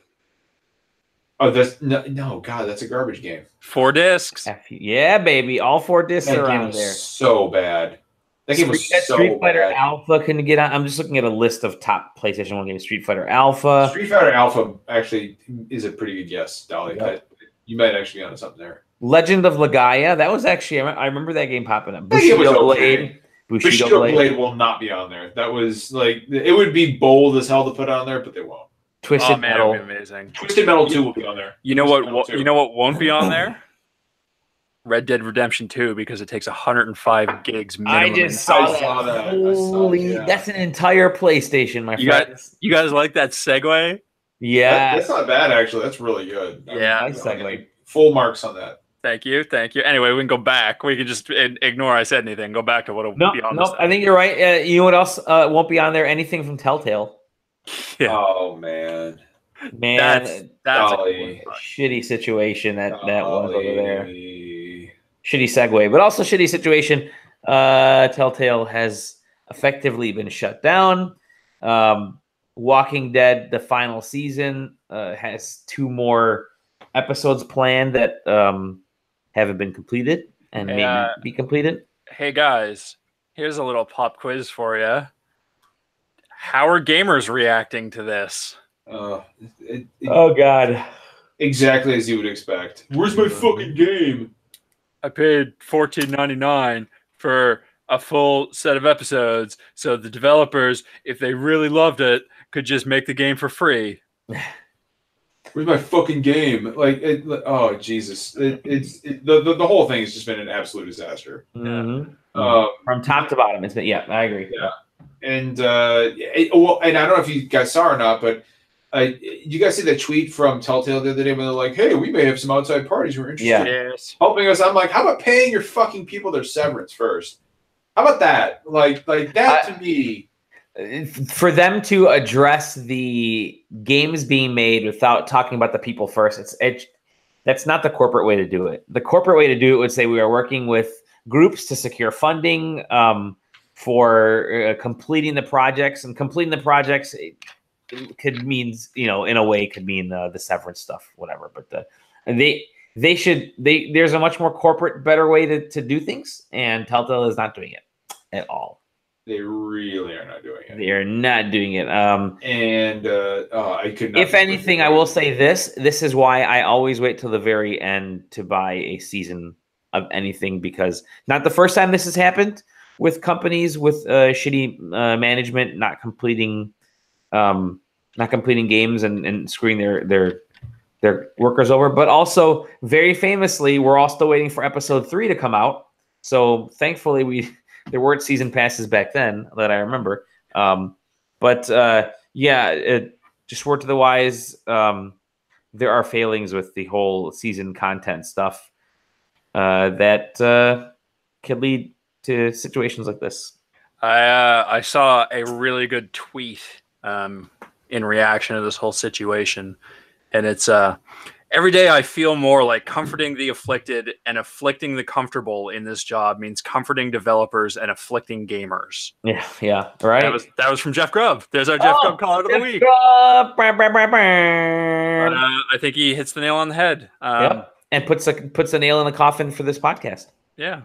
[SPEAKER 3] Oh, that's no, God, that's a garbage game.
[SPEAKER 2] 4 discs.
[SPEAKER 1] Yeah, baby, all 4 discs are on there.
[SPEAKER 3] So bad. That game was so
[SPEAKER 1] Street Fighter
[SPEAKER 3] bad.
[SPEAKER 1] Alpha can get on. I'm just looking at a list of top PlayStation 1 games. Street Fighter Alpha.
[SPEAKER 3] Street Fighter Alpha actually is a pretty good guess, Dolly. Yep. You might actually be onto something there.
[SPEAKER 1] Legend of Legaia. That was actually I remember that game popping up.
[SPEAKER 3] Bushido Blade. Bushido Blade will not be on there. That was like it would be bold as hell to put on there, but they won't.
[SPEAKER 1] Twisted Metal.
[SPEAKER 2] That'd be amazing.
[SPEAKER 3] Twisted Metal 2 will be on there.
[SPEAKER 2] You know what? You know what won't be on there? Red Dead Redemption 2 because it takes 105 gigs minimum.
[SPEAKER 1] I just saw that. Holy, that's an entire PlayStation, my friend.
[SPEAKER 2] You guys like that segue?
[SPEAKER 1] Yeah,
[SPEAKER 3] that's not bad actually. That's really good.
[SPEAKER 1] Nice segue.
[SPEAKER 3] Full marks on that.
[SPEAKER 2] Thank you. Anyway, we can go back. We can just ignore I said anything. Go back to what will be on.
[SPEAKER 1] No, I think you're right. You know what else won't be on there? Anything from Telltale.
[SPEAKER 3] Yeah. Oh man,
[SPEAKER 2] that's
[SPEAKER 3] a
[SPEAKER 1] shitty situation that was over there. Shitty segue, but also shitty situation. Telltale has effectively been shut down. Walking Dead, the final season, has 2 more episodes planned that haven't been completed and may be completed.
[SPEAKER 2] Hey guys, here's a little pop quiz for you. How are gamers reacting to this?
[SPEAKER 1] Oh God!
[SPEAKER 3] Exactly as you would expect. Where's my fucking game?
[SPEAKER 2] I paid $14.99 for a full set of episodes, so the developers, if they really loved it, could just make the game for free.
[SPEAKER 3] Where's my fucking game? Oh Jesus! The whole thing has just been an absolute disaster.
[SPEAKER 1] Mm-hmm. From top to bottom, it's been. Yeah, I agree.
[SPEAKER 3] Yeah. And and I don't know if you guys saw or not, but you guys see that tweet from Telltale the other day when they're like, "Hey, we may have some outside parties who are interested in helping us." I'm like, "How about paying your fucking people their severance first? How about that? Like that to me."
[SPEAKER 1] for them to address the games being made without talking about the people first, that's not the corporate way to do it. The corporate way to do it would say we are working with groups to secure funding for completing the projects, and completing the projects it could mean, in a way could mean the severance stuff, whatever. But there's a much more corporate, better way to do things, and Telltale is not doing it at all.
[SPEAKER 3] They really are not doing it.
[SPEAKER 1] They are not doing it.
[SPEAKER 3] I could not.
[SPEAKER 1] If anything, I will say this. This is why I always wait till the very end to buy a season of anything, because not the first time this has happened with companies with shitty management not completing games and screwing their workers over. But also, very famously, we're all still waiting for episode 3 to come out. So thankfully, there weren't season passes back then that I remember. Just word to the wise, there are failings with the whole season content stuff that could lead to situations like this.
[SPEAKER 2] I saw a really good tweet in reaction to this whole situation, and it's every day I feel more like comforting the afflicted and afflicting the comfortable in this job means comforting developers and afflicting gamers.
[SPEAKER 1] Yeah, right.
[SPEAKER 2] That was from Jeff Grubb. There's our Jeff Grubb call out of the week. I think he hits the nail on the head.
[SPEAKER 1] Yep. And puts a nail in the coffin for this podcast.
[SPEAKER 2] Yeah,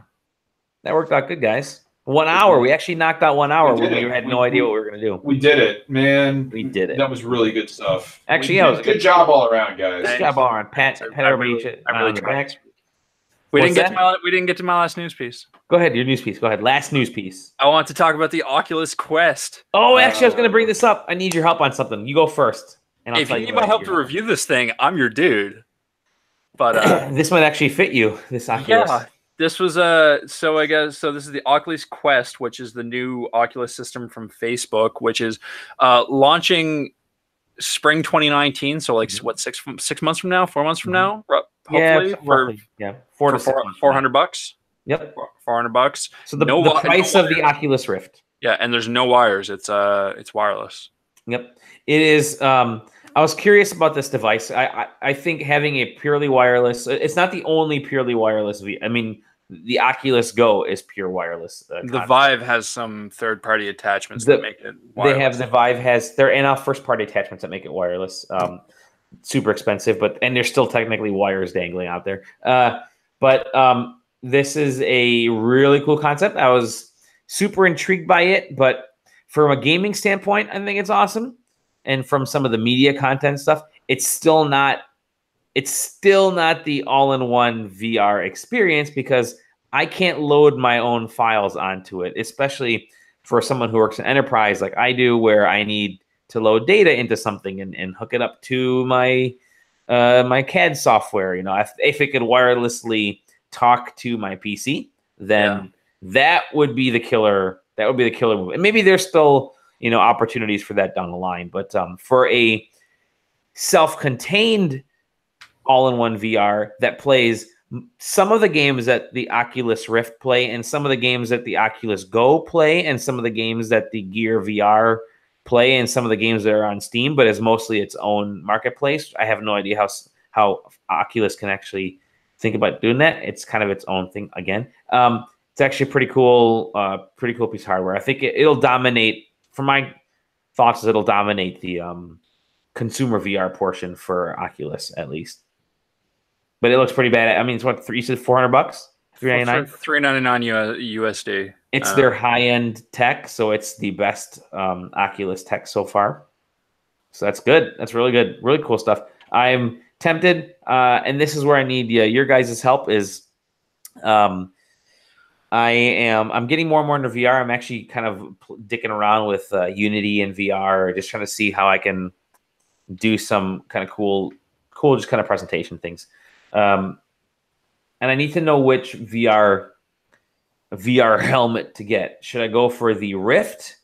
[SPEAKER 1] that worked out good, guys. 1 hour. We actually knocked out 1 hour when we had no idea what we were going to do.
[SPEAKER 3] We did it, man.
[SPEAKER 1] We did it.
[SPEAKER 3] That was really good stuff.
[SPEAKER 1] Actually, yeah, it was
[SPEAKER 3] good job all around, guys.
[SPEAKER 1] Good job all around. Pat everybody on the back.
[SPEAKER 2] We didn't get to my last news piece.
[SPEAKER 1] Go ahead, your news piece. Go ahead. Last news piece.
[SPEAKER 2] I want to talk about the Oculus Quest.
[SPEAKER 1] Oh, actually, I was going to bring this up. I need your help on something. You go first.
[SPEAKER 2] And if you need my help to review this thing, I'm your dude. But
[SPEAKER 1] this might actually fit you, this Oculus.
[SPEAKER 2] Yeah. This was this is the Oculus Quest, which is the new Oculus system from Facebook, which is launching spring 2019. So like what, 6 months from now, 4 months from now, hopefully.
[SPEAKER 1] $400 to
[SPEAKER 2] $400.
[SPEAKER 1] Yep,
[SPEAKER 2] $400.
[SPEAKER 1] So the price of the Oculus Rift.
[SPEAKER 2] Yeah, and there's no wires. It's wireless.
[SPEAKER 1] Yep, it is. I was curious about this device. I think having a purely wireless, it's not the only purely wireless. I mean, the Oculus Go is pure wireless.
[SPEAKER 2] The Vive has some third-party attachments that make it wireless.
[SPEAKER 1] The Vive they're enough first-party attachments that make it wireless. Super expensive, and there's still technically wires dangling out there. But this is a really cool concept. I was super intrigued by it, but from a gaming standpoint, I think it's awesome. And from some of the media content stuff, it's still not the all-in-one VR experience, because I can't load my own files onto it, especially for someone who works in enterprise like I do, where I need to load data into something and hook it up to my my CAD software. If it could wirelessly talk to my PC, then that would be the killer. That would be the killer move. And maybe there's still opportunities for that down the line. But for a self-contained all-in-one VR that plays some of the games that the Oculus Rift play, and some of the games that the Oculus Go play, and some of the games that the Gear VR play, and some of the games that are on Steam, but is mostly its own marketplace. I have no idea how Oculus can actually think about doing that. It's kind of its own thing again. It's actually pretty cool piece of hardware. I think it'll dominate. From my thoughts, it'll dominate the consumer VR portion for Oculus, at least. But it looks pretty bad. I mean, it's what, you said $400, $399,
[SPEAKER 2] $399 USD.
[SPEAKER 1] It's their high-end tech, so it's the best Oculus tech so far. So that's good. That's really good. Really cool stuff. I'm tempted, and this is where I need your guys' help. I'm getting more and more into VR. I'm actually kind of dicking around with Unity and VR, just trying to see how I can do some kind of cool just kind of presentation things. And I need to know which VR helmet to get. Should I go for the Rift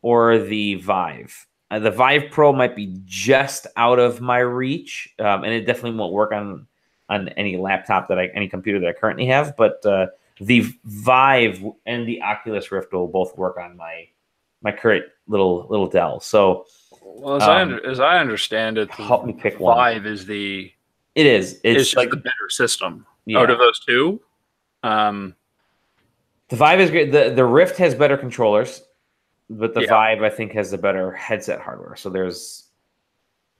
[SPEAKER 1] or the Vive? The Vive Pro might be just out of my reach, and it definitely won't work on any laptop any computer that I currently have, but the Vive and the Oculus Rift will both work on my my current little Dell. So,
[SPEAKER 2] well, as I understand it,
[SPEAKER 1] help me pick
[SPEAKER 2] one.
[SPEAKER 1] Vive
[SPEAKER 2] is the.
[SPEAKER 1] It is. It's
[SPEAKER 2] just the better system out of those two.
[SPEAKER 1] The Vive is great. The Rift has better controllers, but the Vive I think has the better headset hardware. So there's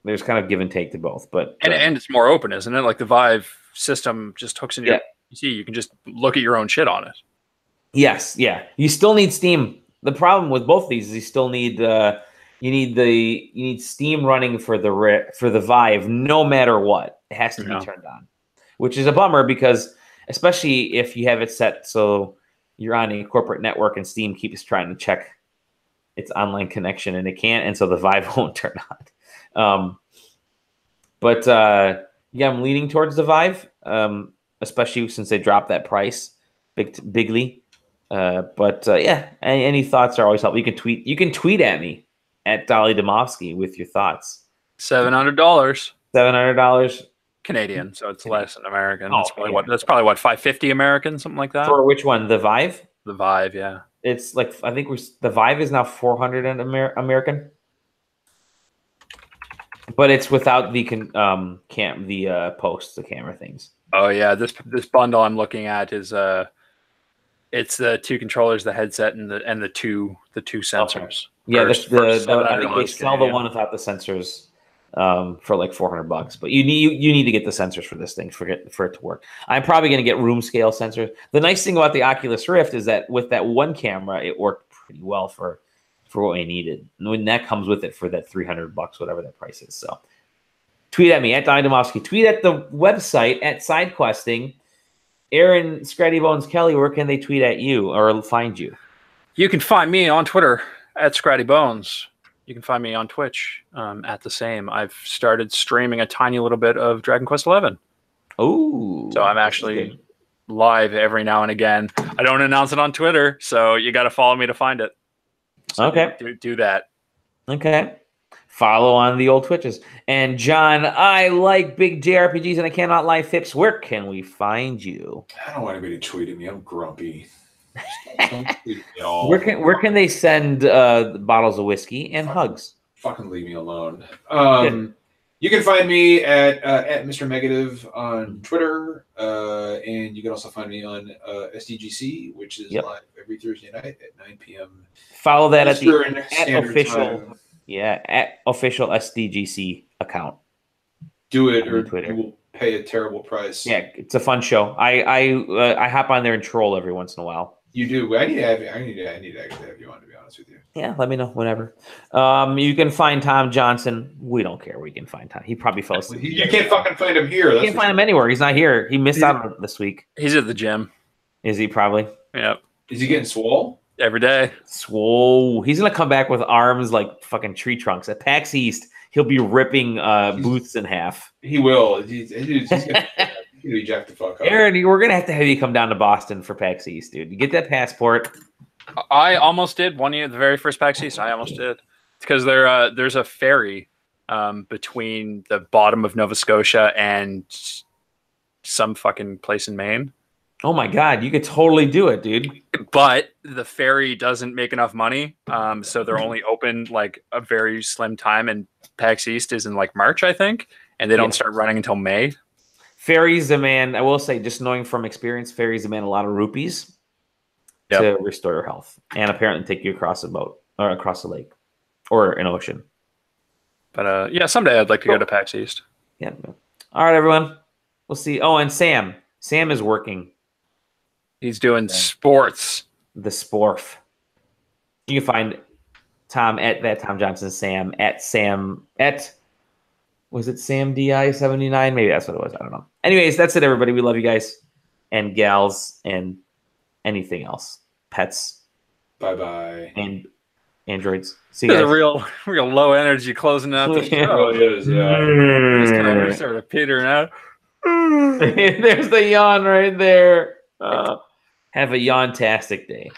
[SPEAKER 1] kind of give and take to both. But
[SPEAKER 2] and it's more open, isn't it? Like the Vive system just hooks into your PC. You can just look at your own shit on it.
[SPEAKER 1] Yes, yeah. You still need Steam. The problem with both of these is you still need you need Steam running for the Vive no matter what. It has to be turned on, which is a bummer because especially if you have it set so you're on a corporate network and Steam keeps trying to check its online connection and it can't, and so the Vive won't turn on. But I'm leaning towards the Vive, especially since they dropped that price bigly. Any thoughts are always helpful. You can tweet at me at Dolly Domovsky with your thoughts.
[SPEAKER 2] $700.
[SPEAKER 1] $700
[SPEAKER 2] Canadian, so it's less than American. That's probably what $550 American, something like that.
[SPEAKER 1] For which one? The Vive?
[SPEAKER 2] The Vive, yeah.
[SPEAKER 1] It's like I think the Vive is now $400 American, but it's without the the camera things.
[SPEAKER 2] Oh yeah, this bundle I'm looking at is it's the two controllers, the headset, and the two sensors. Okay.
[SPEAKER 1] Yeah, I think they sell the one without the sensors for like $400, but you need to get the sensors for this thing for it to work. I'm probably going to get room scale sensors. The nice thing about the Oculus Rift is that with that one camera, it worked pretty well for what we needed. And when that comes with it for that $300, whatever that price is. So tweet at me at Donnie Domovsky. Tweet at the website at SideQuesting. Aaron Scratty Bones Kelly, where can they tweet at you or find you?
[SPEAKER 2] You can find me on Twitter at Scratty Bones. You can find me on Twitch at the same. I've started streaming a tiny little bit of Dragon Quest XI.
[SPEAKER 1] Oh,
[SPEAKER 2] so I'm actually live every now and again. I don't announce it on Twitter, so you got to follow me to find it. So
[SPEAKER 1] okay,
[SPEAKER 2] do that.
[SPEAKER 1] Okay, follow on the old Twitches. And John, I like big JRPGs and I cannot lie. Phipps, where can we find you?
[SPEAKER 3] I don't want anybody tweeting me. I'm grumpy.
[SPEAKER 1] Where can they send bottles of whiskey and hugs?
[SPEAKER 3] Fucking leave me alone. You can find me at Mr. Negative on Twitter, and you can also find me on SDGC, which is live every Thursday night at 9 p.m.
[SPEAKER 1] Follow that at official SDGC account.
[SPEAKER 3] Do it, or you will pay a terrible price.
[SPEAKER 1] Yeah, it's a fun show. I hop on there and troll every once in a while.
[SPEAKER 3] You do. I need to actually have you on, to be honest with you.
[SPEAKER 1] Yeah, let me know whenever. You can find Tom Johnson. We don't care where you can find Tom. He probably fell asleep.
[SPEAKER 3] You can't fucking find him here.
[SPEAKER 1] You can't find him anywhere. He's not here. He missed out on this week.
[SPEAKER 2] He's at the gym.
[SPEAKER 1] Is he probably?
[SPEAKER 2] Yep.
[SPEAKER 3] Is he getting swole?
[SPEAKER 2] Every day.
[SPEAKER 1] Swole. He's going to come back with arms like fucking tree trunks. At PAX East, he'll be ripping booths in half.
[SPEAKER 3] He will. He's gonna be jacked the fuck up.
[SPEAKER 1] Aaron, we're going to have you come down to Boston for PAX East, dude. You get that passport.
[SPEAKER 2] I almost did one year, the very first PAX East. I almost did. Because there's a ferry between the bottom of Nova Scotia and some fucking place in Maine.
[SPEAKER 1] Oh my God, you could totally do it, dude.
[SPEAKER 2] But the ferry doesn't make enough money, so they're only open like a very slim time, and PAX East is in like March, I think, and they don't start running until May.
[SPEAKER 1] Ferries demand, I will say, just knowing from experience, ferries demand a lot of rupees to restore your health, and apparently take you across a boat or across a lake or an ocean.
[SPEAKER 2] But someday I'd like to go to PAX East.
[SPEAKER 1] Yeah. All right, everyone. We'll see. Oh, and Sam is working.
[SPEAKER 2] He's doing sports.
[SPEAKER 1] The sporf. You can find Tom at that Tom Johnson, Sam at Sam at, was it Sam DI79? Maybe that's what it was. I don't know. Anyways, that's it, everybody. We love you guys and gals and anything else. Pets.
[SPEAKER 3] Bye-bye.
[SPEAKER 1] And androids. See you guys.
[SPEAKER 2] There's a real low energy closing out the show.
[SPEAKER 3] It is, yeah.
[SPEAKER 2] It's kind of sort of petering out.
[SPEAKER 1] There's the yawn right there. Have a yawn-tastic day.